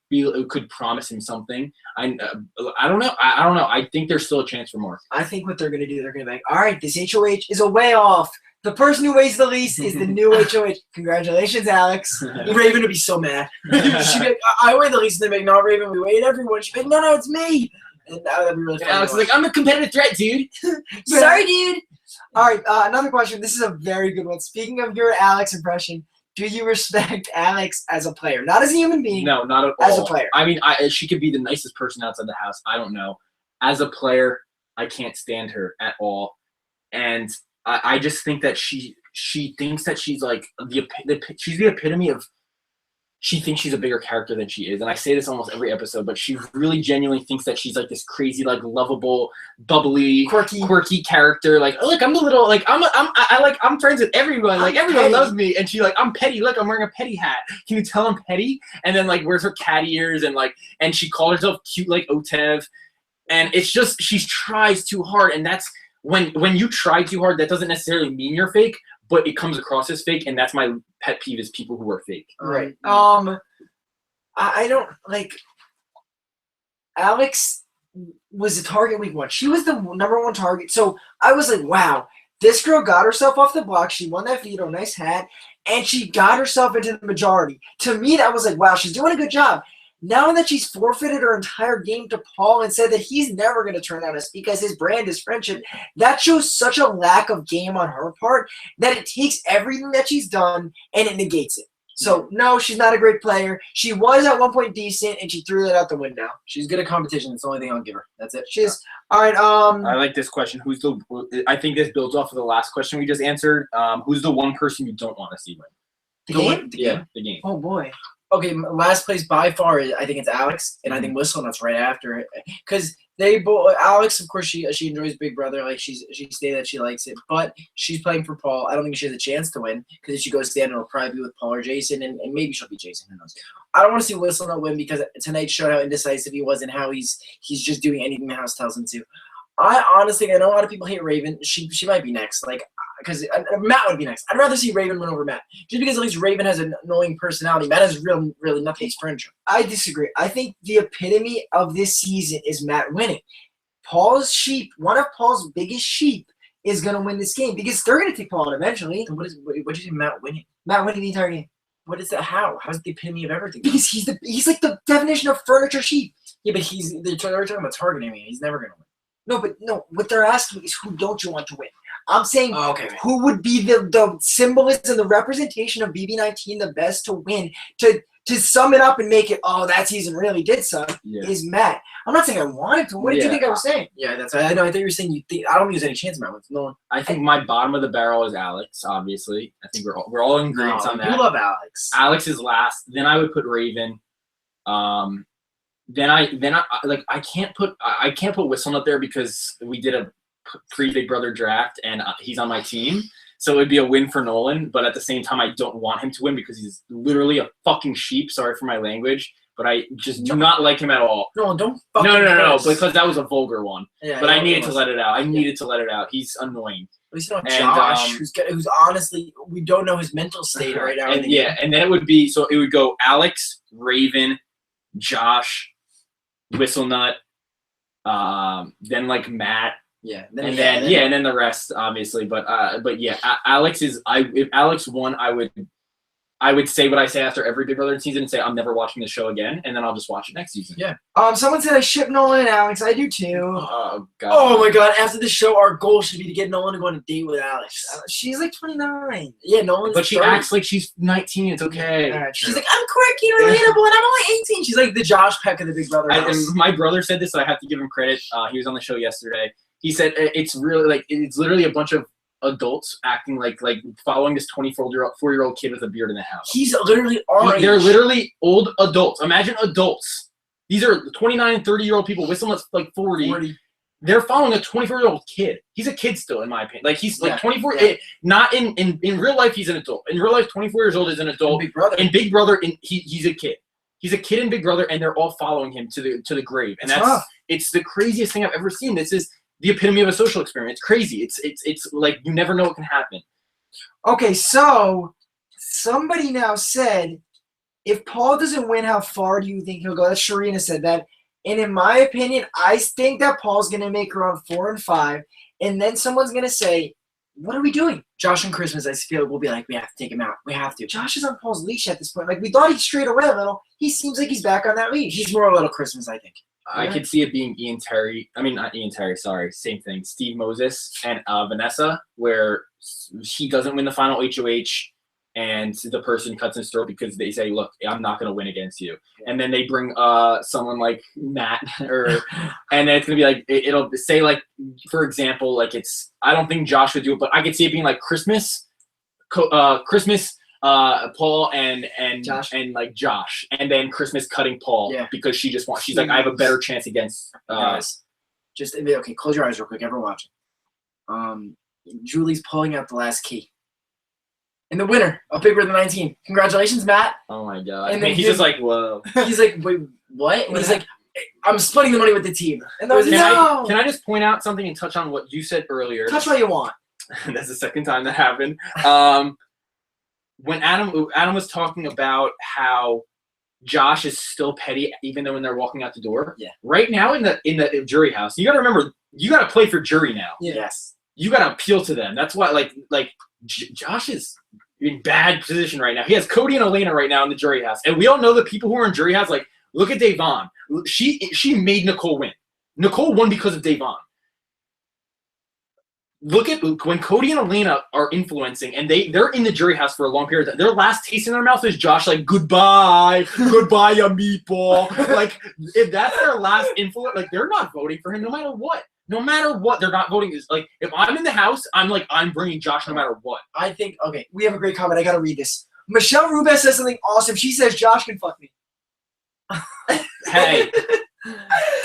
promise him something. I don't know. I don't know. I think there's still a chance for Mark. I think what they're gonna do, they're gonna be like, all right, this HOH is a way off. The person who weighs the least is the new HOH. Congratulations, Alex. Raven would be so mad. She'd be like, I weigh the least. And they'd be like, no, Raven, we weighed everyone. She'd be like, no, it's me. And that'd be really funny. Alex is like, I'm a competitive threat, dude. Sorry, dude. All right, another question. This is a very good one. Speaking of your Alex impression, do you respect Alex as a player? Not as a human being. No, not at all. As a player. I mean, she could be the nicest person outside the house. I don't know. As a player, I can't stand her at all. And I just think that she thinks that she's like she's the epitome of. She thinks she's a bigger character than she is, and I say this almost every episode. But she really genuinely thinks that she's like this crazy, like lovable, bubbly, quirky character. Like, look, I'm the little like I'm friends with everyone. Like everyone loves me, and she like I'm petty. Look, I'm wearing a petty hat. Can you tell I'm petty? And then like wears her cat ears and she calls herself cute like Otev, and it's just she tries too hard, and that's when you try too hard. That doesn't necessarily mean you're fake. But it comes across as fake, and that's my pet peeve is people who are fake. Right. I don't like. Alex was a target week 1. She was the #1 target. So I was like, wow, this girl got herself off the block. She won that veto, nice hat, and she got herself into the majority. To me, that was like, wow, she's doing a good job. Now that she's forfeited her entire game to Paul and said that he's never going to turn on us because his brand is friendship, that shows such a lack of game on her part that it takes everything that she's done and it negates it. So, no, she's not a great player. She was at one point decent, and she threw that out the window. She's good at competition. It's the only thing I'll give her. That's it. She's all right. I like this question. I think this builds off of the last question we just answered. Who's the one person you don't want to see win? The game? The game. Oh, boy. Okay, last place by far, I think it's Alex, and I think Whistlenut's right after it. Because Alex, of course, she enjoys Big Brother. Like, she stated that she likes it. But she's playing for Paul. I don't think she has a chance to win. Because if she goes stand, it'll probably be with Paul or Jason. And maybe she'll be Jason. Who knows? I don't want to see Whistle not win because tonight showed how indecisive he was and how he's just doing anything the house tells him to. I honestly, I know a lot of people hate Raven. She might be next, like, because Matt would be next. I'd rather see Raven win over Matt, just because at least Raven has an annoying personality. Matt has really nothing. He's friendship. I disagree. I think the epitome of this season is Matt winning. Paul's sheep, one of Paul's biggest sheep, is going to win this game because they're going to take Paul out eventually. What do you say, Matt winning? Matt winning the entire game. What is that? How? How's the epitome of everything? Because he's like the definition of furniture sheep. Yeah, but they're talking about targeting me. He's never gonna win. No, what they're asking is who don't you want to win? I'm saying who would be the symbolism, the representation of BB19 the best to win, to sum it up and make it, oh, that season really did suck, is Matt. I'm not saying I wanted to. What did you think I was saying? Yeah, I know. I thought you were saying you think I don't use any chance of Matt with no one. I think my bottom of the barrel is Alex, obviously. I think we're all in agreement on that. You love Alex. Alex is last. Then I would put Raven. Then I can't put Whistle up there because we did a pre-Big Brother draft and he's on my team. So it would be a win for Nolan, but at the same time I don't want him to win because he's literally a fucking sheep. Sorry for my language, but I just do not like him at all. No, don't. No, because that was a vulgar one. Yeah, but I needed to let it out. I needed to let it out. He's annoying. At least not Josh, who's honestly, we don't know his mental state right now. And then it would go Alex, Raven, Josh, Whistlenut, then like Matt. Yeah, and then the rest, obviously. But yeah, Alex is. If Alex won, I would say what I say after every Big Brother season and say I'm never watching the show again, and then I'll just watch it next season. Yeah. Someone said I ship Nolan and Alex. I do too. Oh God. Oh my God! After the show, our goal should be to get Nolan to go on a date with Alex. She's like 29. Yeah, Nolan's. But she 30. acts like she's 19. It's okay. She's like, I'm quirky, relatable, and I'm only 18. She's like the Josh Peck of the Big Brother house. And my brother said this, so I have to give him credit. He was on the show yesterday. He said it's literally a bunch of adults acting like following this 24-year-old kid with a beard in the house. He's literally our age. They're literally old adults. Imagine adults. These are 29 and 30-year-old people. Whistle's like 40. They're following a 24-year-old kid. He's a kid still, in my opinion. Like he's like 24. Yeah. Not in real life. He's an adult. In real life, 24 years old is an adult. In Big Brother, he's a kid. He's a kid in Big Brother, and they're all following him to the grave. And it's the craziest thing I've ever seen. This is the epitome of a social experiment. It's crazy. It's like you never know what can happen. Okay, so somebody now said, if Paul doesn't win, how far do you think he'll go? That's Sharina said that. And in my opinion, I think that Paul's going to make around 4 and 5. And then someone's going to say, what are we doing? Josh and Christmas, I feel, will be like, we have to take him out. We have to. Josh is on Paul's leash at this point. Like, we thought he'd strayed away a little. He seems like he's back on that leash. He's more a little Christmas, I think. I could see it being Ian Terry. I mean, not Ian Terry, sorry. Same thing. Steve Moses and Vanessa, where he doesn't win the final HOH and the person cuts his throat because they say, look, I'm not going to win against you. And then they bring someone like Matt and then it's going to be like, it'll say like, for example, like I don't think Josh would do it, but I could see it being like Christmas, Paul and Josh. And like Josh, and then Christmas cutting Paul because she's like, I have a better chance against just okay, close your eyes real quick, everyone watching. Julie's pulling out the last key. And the winner of Big Brother 19. Congratulations, Matt. Oh my God. And then he's just like, whoa. He's like, wait, what? And he's like, I'm splitting the money with the team. And can I just point out something and touch on what you said earlier? Touch what you want. That's the second time that happened. When Adam was talking about how Josh is still petty even though when they're walking out the door. Yeah. Right now in the jury house, you got to remember, you got to play for jury now. Yeah. Yes. You got to appeal to them. That's why like Josh is in bad position right now. He has Cody and Elena right now in the jury house. And we all know the people who are in jury house, like, look at Davon. She made Nicole win. Nicole won because of Davon. Look at when Cody and Elena are influencing, and they're in the jury house for a long period of time. Their last taste in their mouth is Josh, like, goodbye, ya meatball. Like, if that's their last influence, like, they're not voting for him no matter what. No matter what, they're not voting. Is like, if I'm in the house, I'm bringing Josh no matter what. I think, okay. We have a great comment. I got to read this. Michelle Rubez says something awesome. She says, Josh can fuck me. Hey.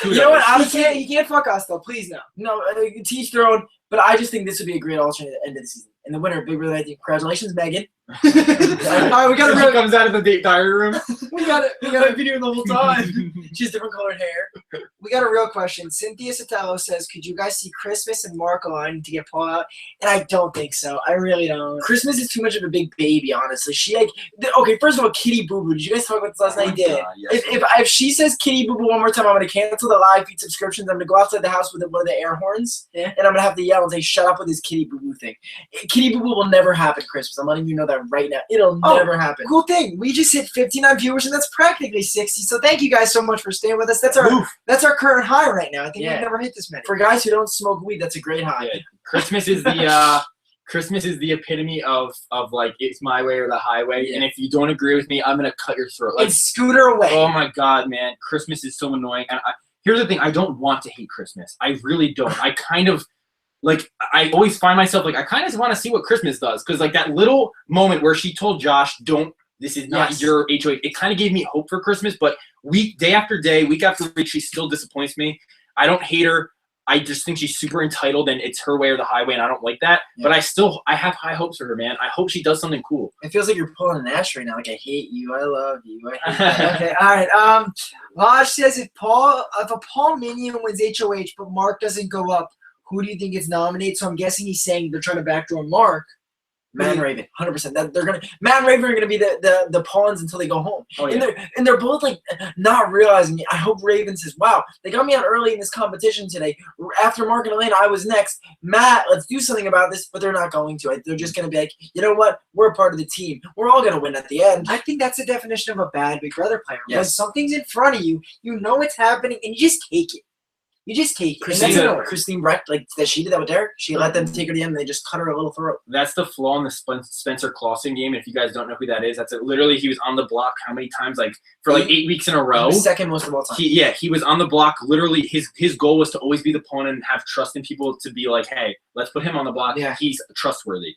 You know what? He can't fuck us, though. Please, no. No, teach their own. But I just think this would be a great alternate at the end of the season. And the winner, big really idea. Congratulations, Megan. All right, we got a She real, comes out of the diary room. we got it. I've been here the whole time. She has different colored hair. We got a real question. Cynthia Sotelo says, could you guys see Christmas and Mark aligning to get Paul out? And I don't think so. I really don't. Christmas is too much of a big baby, honestly. She okay. First of all, Kitty Boo Boo. Did you guys talk about this last night? God, yes. If she says Kitty Boo Boo one more time, I'm gonna cancel the live feed subscriptions. I'm gonna go outside the house with one of the air horns, and I'm gonna have to yell and say, "Shut up with this Kitty Boo Boo thing." Kitty Boo Boo will never happen Christmas. I'm letting you know that right now. It'll never happen. Cool thing. We just hit 59 viewers, and that's practically 60. So thank you guys so much for staying with us. That's our current high right now. I think we've never hit this many. For guys who don't smoke weed, that's a great high. Yeah. Christmas is the epitome of like it's my way or the highway, and if you don't agree with me, I'm gonna cut your throat. Like, and scooter away. Oh my God, man, Christmas is so annoying. And here's the thing: I don't want to hate Christmas. I really don't. I kind of like. I always find myself like I kind of want to see what Christmas does because like that little moment where she told Josh, "Don't. This is not your HOH." It kind of gave me hope for Christmas, but day after day, week after week, she still disappoints me. I don't hate her. I just think she's super entitled, and it's her way or the highway, and I don't like that. Yeah. But I have high hopes for her, man. I hope she does something cool. It feels like you're pulling an ash right now. Like, I hate you, I love you, I hate you. Okay, all right. Lodge says if a Paul Minion wins HOH, but Mark doesn't go up, who do you think gets nominated? So I'm guessing he's saying they're trying to backdoor Mark. Matt and Raven, 100%. That they're gonna Matt and Raven are gonna be the pawns until they go home. Oh, yeah. And they're both like not realizing it. I hope Raven says, "Wow, they got me out early in this competition today. After Mark and Elena, I was next. Matt, let's do something about this." But they're not going to. They're just gonna be like, "You know what? We're a part of the team. We're all gonna win at the end." I think that's the definition of a bad Big Brother player. Yes. When something's in front of you, you know it's happening, and you just take it. You just take it. Christine Brecht, like that she did that with Derek. She let them take her to the end, and they just cut her a little throat. That's the flaw in the Spencer Clausen game. If you guys don't know who that is, that's it. Literally he was on the block how many times? Like for like 8 weeks in a row. Second most of all time. He was on the block. Literally his goal was to always be the pawn and have trust in people to be like, hey, let's put him on the block. Yeah. He's trustworthy.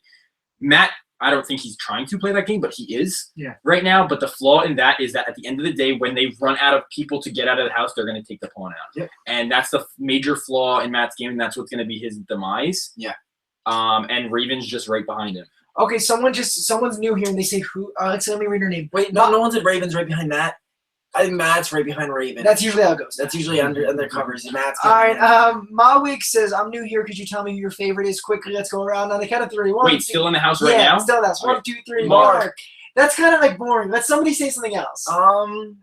Matt, I don't think he's trying to play that game, but he is right now. But the flaw in that is that at the end of the day, when they run out of people to get out of the house, they're going to take the pawn out. Yep. And that's the major flaw in Matt's game, and that's what's going to be his demise. Yeah. And Raven's just right behind him. Okay, someone's new here, and they say who? Let me read her name. Wait, no one said Raven's right behind Matt. I think Matt's right behind Raven. That's usually how it goes. That's usually under covers. Matt's. All right. Mawik says, I'm new here. Could you tell me who your favorite is? Quickly, let's go around on the count of 3. Wait, still in the house right now? Still in the house. 1, 2, 3. Mark. That's kind of like boring. Let somebody say something else.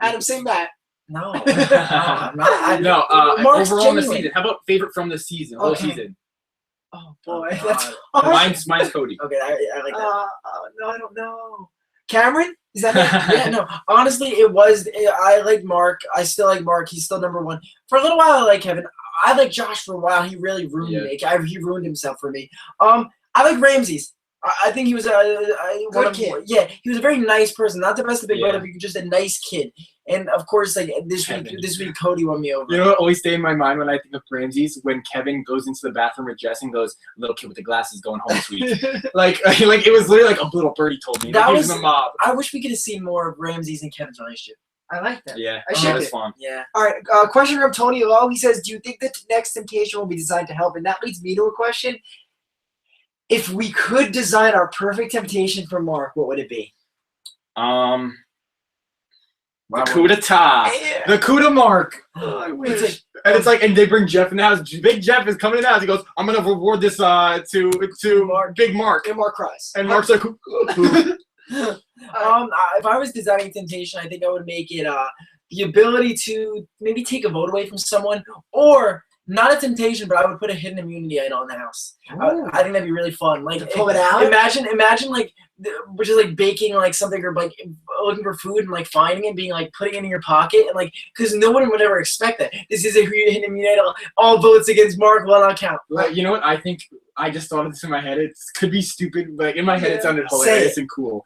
Adam, say Matt. No. I'm not. No. Overall in the season. How about favorite from the season? Whole season. Oh boy, that's hard. Mine's Cody. Okay, I like that. No, I don't know. Cameron? Is that it? Yeah, no. Honestly, I like Mark. I still like Mark. He's still number 1. For a little while, I like Kevin. I like Josh for a while. He really ruined me. He ruined himself for me. I like Ramses. I think he was good kid. Yeah, he was a very nice person. Not the best of Big Brother, but just a nice kid. And of course, like this week, Cody won me over. You know what always stay in my mind when I think of Ramses? When Kevin goes into the bathroom with Jess and goes, "Little kid with the glasses going home this week." like it was literally like a little birdie told me. That was the mob. I wish we could have seen more of Ramses and Kevin's relationship. I like that. Yeah, that was fun. Yeah. All right. Question from Tony Lowe. He says, "Do you think the next temptation will be designed to help?" And that leads me to a question. If we could design our perfect temptation for Mark, what would it be? The coup d'etat. Yeah. The coup de Mark. Oh, I wish. And they bring Jeff in the house. Big Jeff is coming in the house. He goes, "I'm gonna reward this to Mark. Big Mark." And Mark cries. And Mark's like, if I was designing temptation, I think I would make it the ability to maybe take a vote away from someone, or not a temptation, but I would put a hidden immunity idol in the house. I think that'd be really fun. Like, pull it out. Imagine like, which is like baking like something or like looking for food and like finding it, being like putting it in your pocket and like, because no one would ever expect that. This is a hidden immunity idol. All votes against Mark will not count. Well, you know what? I think I just thought of this in my head. It could be stupid, but in my head it sounded hilarious and cool.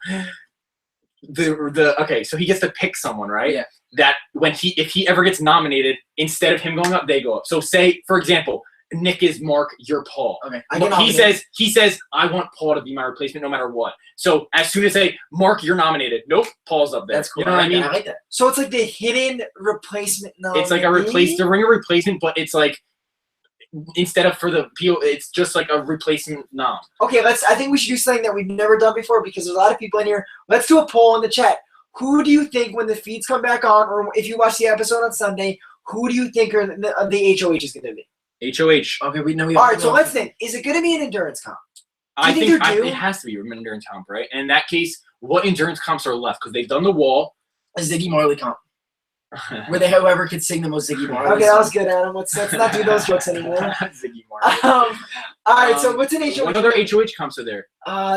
Okay, so he gets to pick someone, right? Yeah. That if he ever gets nominated, instead of him going up, they go up. So say, for example, Nick is Mark, you're Paul. Okay. He says, I want Paul to be my replacement no matter what. So as soon as say, Mark, you're nominated. Nope, Paul's up there. That's cool. You know what I mean? I like that. So it's like the hidden replacement nominee. It's like a replacement, but it's like instead of for the PO, it's just like a replacement nom. Okay, I think we should do something that we've never done before because there's a lot of people in here. Let's do a poll in the chat. Who do you think when the feeds come back on, or if you watch the episode on Sunday, who do you think are the HOH is going to be? HOH. Okay, we know. All right, so let's think. Is it going to be an endurance comp? I think think they're due? it has to be an endurance comp, right? And in that case, what endurance comps are left? Because they've done the wall. A Ziggy Marley comp, where they whoever could sing the most Ziggy Marley. Okay, that was good, Adam. Let's not do those jokes anymore. Ziggy Marley. All right, so what's an HOH? What other HOH comps are there?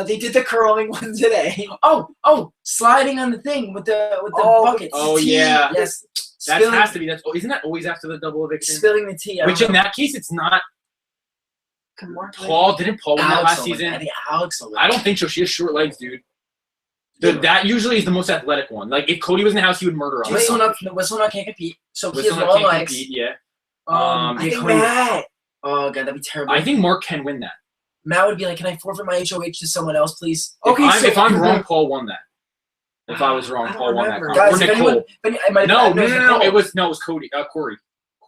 They did the curling one today. Oh, sliding on the thing with the buckets. Oh, yeah. Yes. That has to be. Isn't that always after the double eviction? Spilling the tea. Which in that case, it's not. Paul didn't Paul win that last season? I think Alex will win. I don't think so. She has short legs, dude. That usually is the most athletic one. Like if Cody was in the house, he would murder him. Whistle can't compete. So he has Whistle long can't legs. compete. Yeah. I think Matt. Oh god, that'd be terrible. I think Mark can win that. Matt would be like, "Can I forfeit my HOH to someone else, please?" Okay, if I'm wrong, Paul won that. If I was wrong, Paul won that. Guys, Or Nicole. No, it was Cody.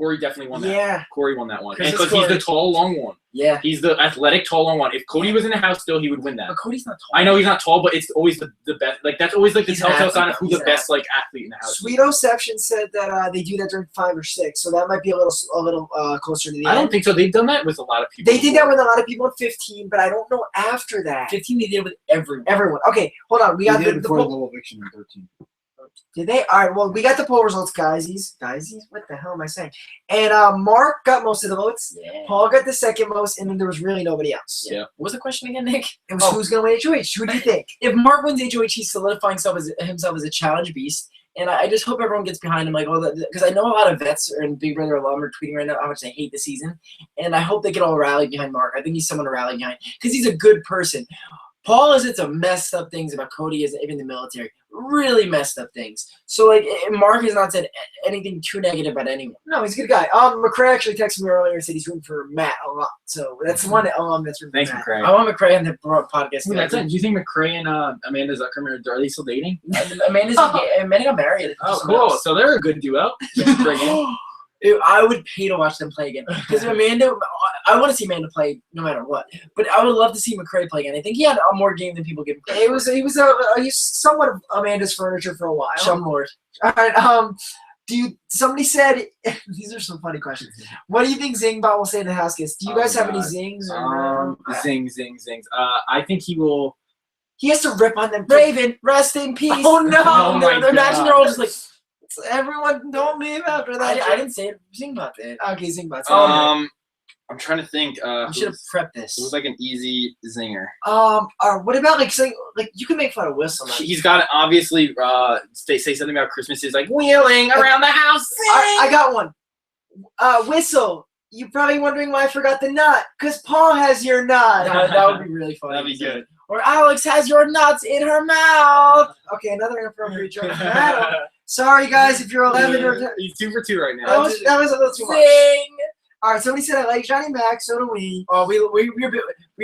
Corey definitely won that. Yeah. Corey won that one. Because Because he's the tall, long one. Yeah. He's the athletic, tall, long one. If Cody was in the house still, he would win that. But Cody's not tall. I know he's not tall, but it's always the best. Like that's always like the He's an telltale athlete, sign of who though. the best like athlete in the house. Sweetoception said that they do that during 5 or 6, so that might be a little closer to the end. I don't think so. They've done that with a lot of people. They did that with a lot of people in 15, but I don't know after that. 15 they did with everyone. Everyone. Okay, hold on. We got the before poll. the eviction in 13. Did they? All right. Well, we got the poll results, guys. What the hell am I saying? And Mark got most of the votes. Yeah. Paul got the second most, and then there was really nobody else. Yeah. What was the question again, Nick? It was who's going to win HOH? Who do you think? If Mark wins HOH, he's solidifying himself as a challenge beast. And I just hope everyone gets behind him, because I know a lot of vets and Big Brother alum are tweeting right now how much they hate the season, and I hope they can all rally behind Mark. I think he's someone to rally behind because he's a good person. Paul has said some messed up things about Cody as even the military, really messed up things. So Mark has not said anything too negative about anyone. No, he's a good guy. McCray actually texted me earlier and said he's rooting for Matt a lot. So that's one that's rooting for Thanks, Matt. McCray. I want McCray on the podcast. Do you think McCray and Amanda Zuckerman are they still dating? Amanda got married. Oh, cool. So they're a good duo. I would pay to watch them play again because Amanda. I want to see Amanda play no matter what, but I would love to see McCray play again. I think he had more game than people give him credit. He's somewhat of Amanda's furniture for a while. Some Lord. All right. Somebody said these are some funny questions. What do you think Zingbot will say to the house guests? Do you guys have any zings? Zings. I think he will. He has to rip on them. Raven, rest in peace. Oh no! Oh, my Imagine God. they're all just like. Everyone, don't leave after that. I didn't say it. Zingbot did. Okay, Zingbot. I'm trying to think. We should have prepped this. It was like an easy zinger. What about something you can make fun of Whistle? He's got to obviously say something about Christmas. Is like wheeling around the house. I got one. Whistle. You're probably wondering why I forgot the nut. Cause Paul has your nut. That would be really funny. That'd be good. Or Alex has your nuts in her mouth. Okay, another inappropriate joke. Sorry guys, if you're 11 or He's 2 for 2 right now. that was a little too much. Zing. All right, somebody said I like Johnny Mac, so do we. Oh, we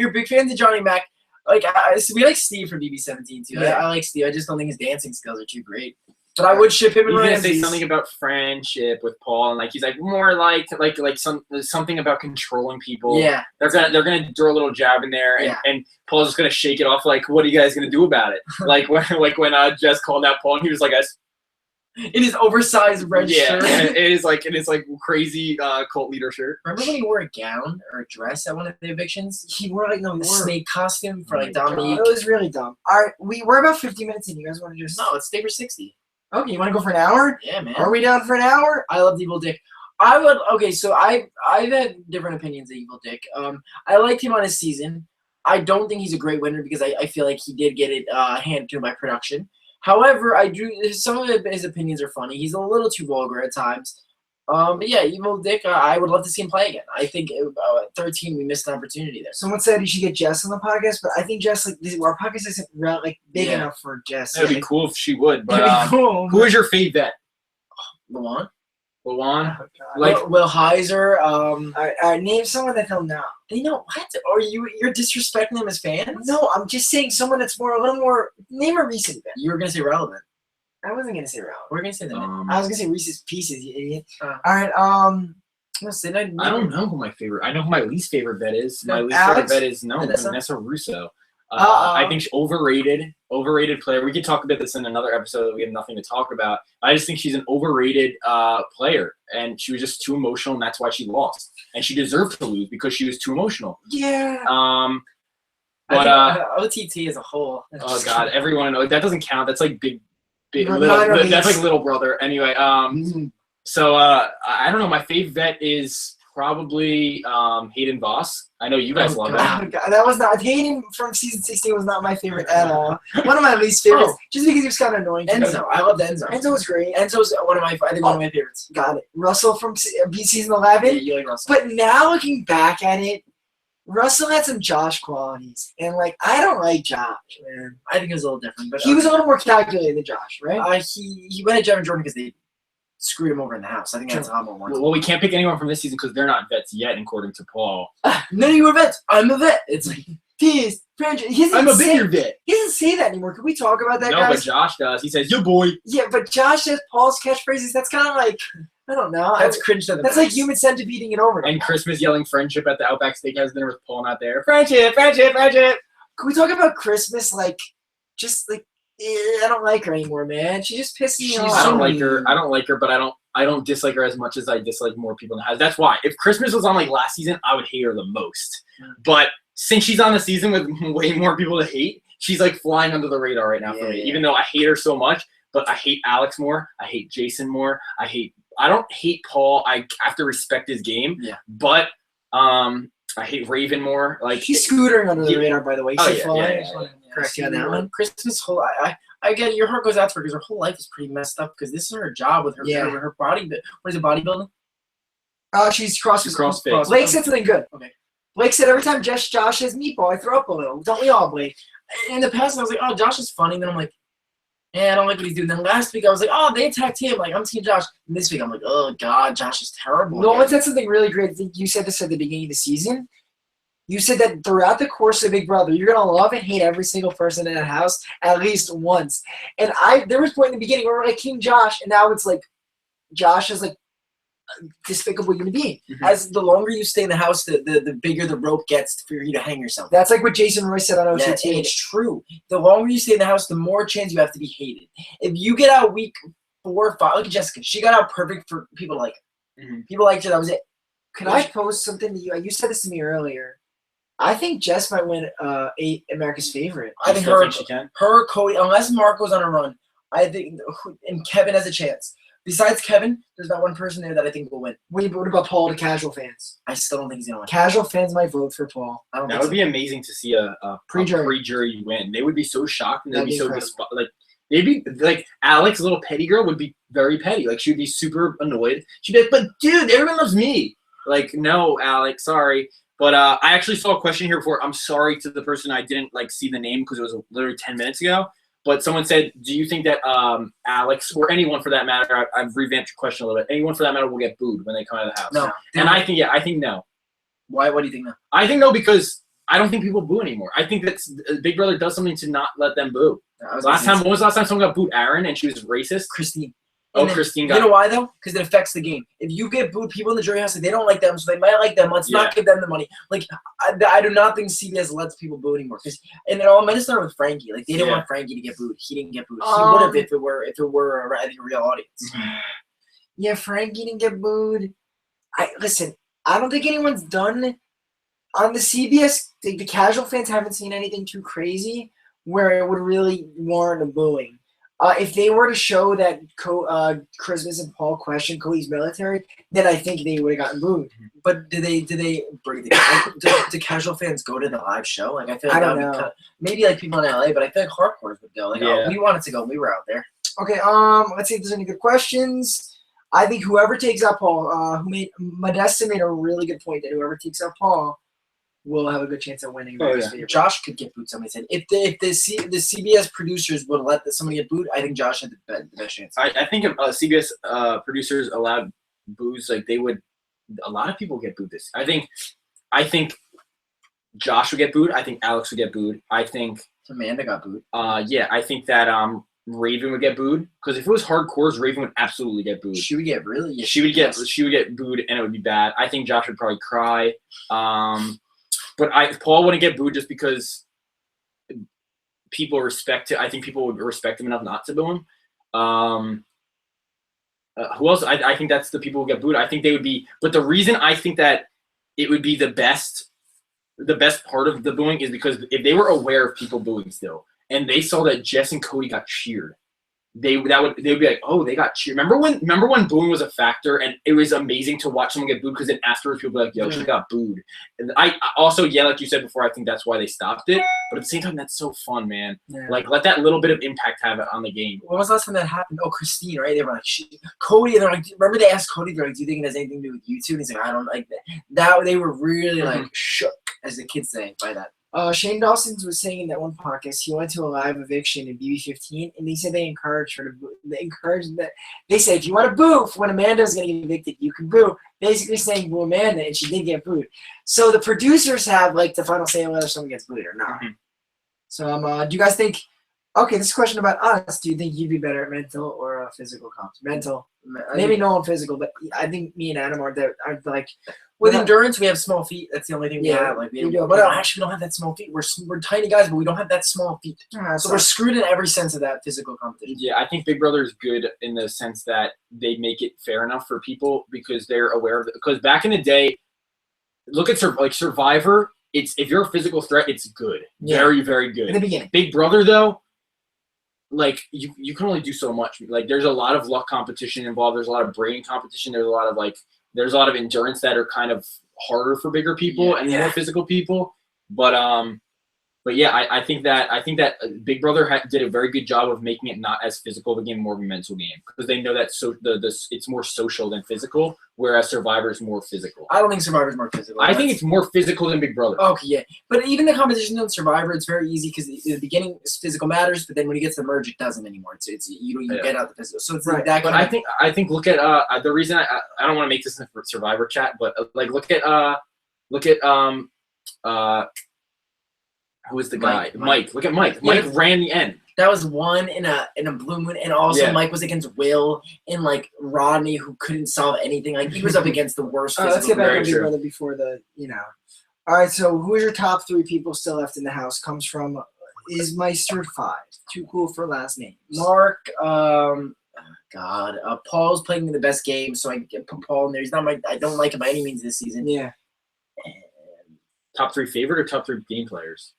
were big fans of Johnny Mac. We like Steve from BB17 too. Yeah. I like Steve. I just don't think his dancing skills are too great. But I would ship him He's and gonna Ramses. say something about friendship with Paul, and he's like more like something about controlling people. Yeah. They're gonna throw a little jab in there, and Paul's just gonna shake it off. Like, what are you guys gonna do about it? like when Jess called out Paul, and he was like, in his oversized red shirt. and it is like crazy cult leader shirt. Remember when he wore a gown or a dress at one of the evictions? He wore A snake costume for Dominique. It was really dumb. All right, we're about 50 minutes in. You guys want to just? No, let's stay for 60. Okay, you want to go for an hour? Yeah, man. Are we down for an hour? I love Evil Dick. I would. Okay, so I've had different opinions of Evil Dick. I liked him on his season. I don't think he's a great winner because I feel like he did get it handed to him by production. However, I do. Some of his opinions are funny. He's a little too vulgar at times. But yeah, Evil Dick. I would love to see him play again. I think at 13 we missed an opportunity there. Someone said you should get Jess on the podcast, but I think Jess our podcast isn't big enough for Jess. That would be cool if she would. But That'd be cool. who is your favorite? Luan? Luan? Oh, God. Will Heiser. All right, name someone that he'll know. They know what? Or you're disrespecting them as fans? No, I'm just saying someone that's a little more. Name a recent fan. You were gonna say relevant. I wasn't gonna say relevant. We're gonna say that. I was gonna say Reese's Pieces, you idiot. Oh. All right, I don't know who my favorite. I know who my least favorite vet is. My least Alex? favorite vet is Vanessa? Vanessa Russo. Uh-oh. I think she's overrated player. We could talk about this in another episode. We have nothing to talk about. I just think she's an overrated player, and she was just too emotional, and that's why she lost. And she deserved to lose because she was too emotional. Yeah. But OTT as a whole. oh god, everyone knows that doesn't count. That's like big Minor little. That's leagues. like little brother. Anyway, Mhm. so I don't know. My fave vet is probably Hayden Voss. I know you guys love him. Oh, God, that was not Hayden from season 16 was not my favorite at all. One of my least favorites, just because he was kind of annoying. to me. Enzo. I love Enzo. Enzo was great. Enzo's one of my favorites. Got it. Russell from season Yeah, 11. you like Russell. But now looking back at it, Russell had some Josh qualities, and like I don't like Josh, man. I think it was a little different, but He was a little more calculated than Josh, right? he went at Jeff and Jordan because they screwed him over in the house. I think that's how I'm warranted. Well, we can't pick anyone from this season because they're not vets yet, according to Paul. None of you are vets. I'm a vet. It's like He doesn't I'm a say- bigger vet. He doesn't say that anymore. Can we talk about that, No, but guys? Josh does. He says, "Yo, boy." Yeah, but Josh says Paul's catchphrases. That's kind of like I don't know. that's cringe to the That's max. like human centipeding it over. And Christmas yelling friendship at the Outback Steakhouse dinner with Paul not there. Friendship, friendship, friendship. Can we talk about Christmas? Like, just like I don't like her anymore, man. She just pisses me She's off. I don't so like her. mean. I don't like her, but I don't dislike her as much as I dislike more people in the house. That's why. If Christmas was on like last season, I would hate her the most. But since she's on the season with way more people to hate, she's like flying under the radar right now for me. Yeah. Even though I hate her so much, but I hate Alex more. I hate Jason more. I don't hate Paul. I have to respect his game. Yeah. But I hate Raven more. Like She's scootering under the Yeah. radar, by the way. Oh, She's yeah, flying. yeah, Just yeah, wanna correct you on that one. Christmas whole I get it, your heart goes out to her because her whole life is pretty messed up because this is her job with her Yeah. her body. What is it, bodybuilding? She's CrossFit. CrossFit. Blake said something good. Okay. Blake said every time Josh says meatball, I throw up a little. Don't we all, Blake? In the past, I was like, oh, Josh is funny. Then I'm like, I don't like what he's doing. Then last week, I was like, oh, they attacked him. Like, I'm Team Josh. And this week, I'm like, oh, God, Josh is terrible. No again. one said something really great. I think you said this at the beginning of the season. You said that throughout the course of Big Brother, you're gonna love and hate every single person in that house at least once. And there was a point in the beginning where we're like King Josh, and now it's like Josh is like a despicable human being. As the longer you stay in the house, the bigger the rope gets for you to hang yourself. That's like what Jason Roy said on Yeah, OCT. and it's true. The longer you stay in the house, the more chance you have to be hated. If you get out week 4 or 5, look at Jessica. She got out perfect for people to like her. Mhm. People liked her. That was it. Could I pose something to you? You said this to me earlier. I think Jess might win America's Favorite. I think still her, think she can. her, Cody, unless Marco's on a run, I think, and Kevin has a chance. Besides Kevin, there's not one person there that I think will win. What about Paul to casual fans? I still don't think he's gonna win. Casual fans might vote for Paul. I don't That think would be amazing to see a Pre-jury. pre-jury win. They would be so shocked and they'd That'd be be so incredible. like they'd be like Alex, little petty girl, would be very petty. Like she would be super annoyed. She'd be like, "But dude, everyone loves me." Like, no, Alex, sorry. But I actually saw a question here before. I'm sorry to the person I didn't like see the name because it was literally 10 minutes ago. But someone said, "Do you think that Alex or anyone for that matter?" I've revamped your question a little bit. Anyone for that matter will get booed when they come out of the house. No. And I think I think no. Why? What do you think now? I think no because I don't think people boo anymore. I think that Big Brother does something to not let them boo. When was the last time someone got booed? Aaron, and she was racist. Christine. Oh, And then- Christine You got. know why though? Because it affects the game. If you get booed, people in the jury house, they don't like them, so they might like them. Let's Yeah. not give them the money. Like I do not think CBS lets people boo anymore. Because and it all might have started with Frankie. Like they didn't Yeah. want Frankie to get booed. He didn't get booed. He would have if it were I think a real audience. Yeah, Frankie didn't get booed. Listen, I don't think anyone's done on the CBS. The casual fans haven't seen anything too crazy where it would really warrant a booing. If they were to show that Christmas and Paul questioned Cody's military, then I think they would have gotten booed. But do they bring the do casual fans go to the live show? Like I feel like I don't that would be know. kinda, maybe like people in LA, but I feel like hardcores would go. Like Yeah. oh, we wanted to go, we were out there. Okay, let's see if there's any good questions. I think whoever takes out Paul, Modesta made a really good point that whoever takes out Paul will have a good chance of winning. Oh, America's yeah. Favorite. Josh could get booed. Somebody said if the CBS producers would let somebody get booed, I think Josh had the best chance. I think if CBS producers allowed boos, like they would. A lot of people get booed. I think Josh would get booed. I think Alex would get booed. I think Amanda got booed. yeah. I think that Raven would get booed. Because if it was hardcore, Raven would absolutely get booed. She would get really. Yeah, She would get booed, and it would be bad. I think Josh would probably cry. But Paul wouldn't get booed just because people respect it. I think people would respect him enough not to boo him. Who else? I think that's the people who get booed. I think they would be. But the reason I think that it would be the best part of the booing is because if they were aware of people booing still, and they saw that Jess and Cody got cheered, they would be like, oh, they got cheered. Remember when booing was a factor, and it was amazing to watch someone get booed because then afterwards people were like, yo, she got booed. And I also, yeah, like you said before, I think that's why they stopped it. But at the same time, that's so fun, man. Yeah. Like, let that little bit of impact have it on the game. When was the last time that happened? Oh, Christine, right? They were like, Cody. They're like, remember they asked Cody, they're like, do you think it has anything to do with you two? And he's like, I don't like that. That they were really like shook, as the kids say, by that. Shane Dawson was saying in that one podcast he went to a live eviction in BB15, and he said they encouraged her to boo. They encouraged that. They said, if you want to boo when Amanda's going to get evicted, you can boo. Basically saying boo Amanda, and she did get booed. So the producers have like the final say on whether someone gets booed or not. So do you guys think? Okay, this is a question about us. Do you think you'd be better at mental or physical comps? Mental, maybe no one physical, but I think me and Adam are like. With endurance, we have small feet. That's the only thing we have. Like, but actually, we don't have that small feet. We're tiny guys, but we don't have that small feet. So we're screwed in every sense of that physical competition. Yeah, I think Big Brother is good in the sense that they make it fair enough for people because they're aware of it. Because back in the day, look at Survivor. If you're a physical threat, it's good. Yeah. Very, very good. In the beginning. Big Brother, though, like you can only do so much. Like there's a lot of luck competition involved. There's a lot of brain competition. There's a lot of endurance that are kind of harder for bigger people and more physical people. But yeah, I think that Big Brother did a very good job of making it not as physical of a game, more of a mental game, because they know that it's more social than physical, whereas Survivor is more physical. I don't think Survivor is more physical. I think it's more physical than Big Brother. Okay, yeah, but even the competition on Survivor, it's very easy because in the beginning physical matters, but then when you get to the merge, it doesn't anymore. It's you get out the physical. So it's that. But I think look at the reason I don't want to make this in the Survivor chat, but look at who is the guy? Mike. Look at Mike. Mike ran the end. That was one in a blue moon, and also Mike was against Will and like Rodney, who couldn't solve anything. Like he was up against the worst. Let's get back to Big Brother before the All right, so who is your top 3 people still left in the house? Comes from Ismeister 5. Too cool for last name. Mark. Paul's playing the best game, so I get Paul in there. He's not I don't like him by any means this season. Yeah. And top 3 favorite or top 3 game players?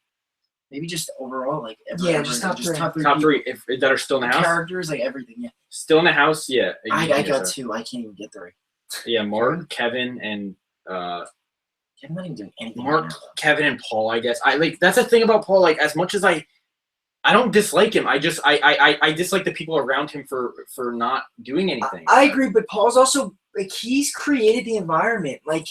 Maybe just overall, like just top 3. Top 3 that are still in the house. Characters, like everything. Yeah. Still in the house, yeah. I got 2. I can't even get 3. Yeah, Mark, Kevin, and Kevin's not even doing anything. Mark, right now, Kevin, and Paul. I guess that's the thing about Paul. Like as much as I don't dislike him. I dislike the people around him for not doing anything. I agree, but Paul's also like he's created the environment. Like.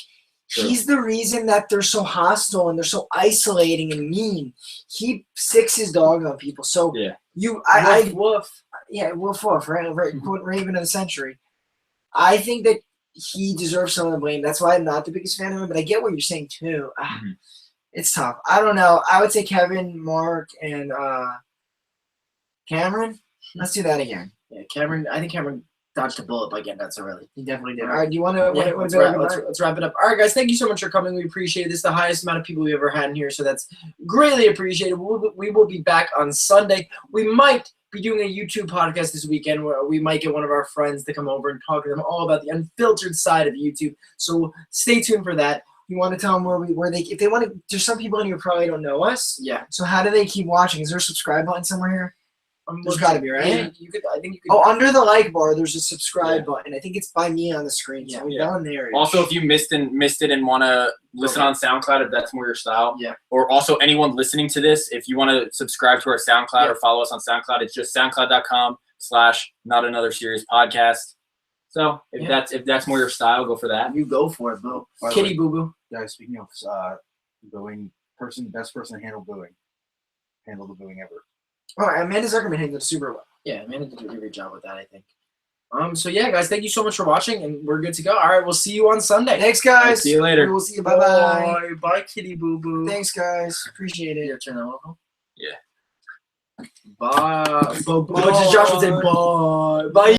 Sure. He's the reason that they're so hostile and they're so isolating and mean. He sicks his dog on people. So woof. Yeah, woof, right? Raven of the century. I think that he deserves some of the blame. That's why I'm not the biggest fan of him, but I get what you're saying too. It's tough. I don't know. I would say Kevin, Mark, and Cameron. Let's do that again. Yeah, Cameron. I think Cameron dodged a bullet by getting that so early. He definitely did. All right, do you want to? Let's wrap it up. All right, guys, thank you so much for coming. We appreciate it. This is the highest amount of people we've ever had in here, so that's greatly appreciated. We will be back on Sunday. We might be doing a YouTube podcast this weekend where we might get one of our friends to come over and talk to them all about the unfiltered side of YouTube. So stay tuned for that. You want to tell them where they if they want to? There's some people in here who probably don't know us. Yeah. So how do they keep watching? Is there a subscribe button somewhere here? There's got to be, right? Yeah, I think you could. Oh, under the like bar, there's a subscribe button. I think it's by me on the screen. So down there. Also, if you missed it and want to listen on SoundCloud, if that's more your style. Yeah. Or also anyone listening to this, if you want to subscribe to our SoundCloud or follow us on SoundCloud, it's just soundcloud.com/notanother serious podcast. So if that's more your style, go for that. You go for it, boo. Kitty boo boo. Guys, speaking of booing, best person to handle the booing ever. Oh, Amanda Zuckerman handled it super well. Yeah, Amanda did a really great job with that, I think. So yeah, guys, thank you so much for watching, and we're good to go. All right, we'll see you on Sunday. Thanks, guys. Right, see you later. We'll see you. Bye-bye. Bye, kitty boo boo. Thanks, guys. Appreciate it. You turn that off. Yeah. Bye. But Josh would say bye. Bye.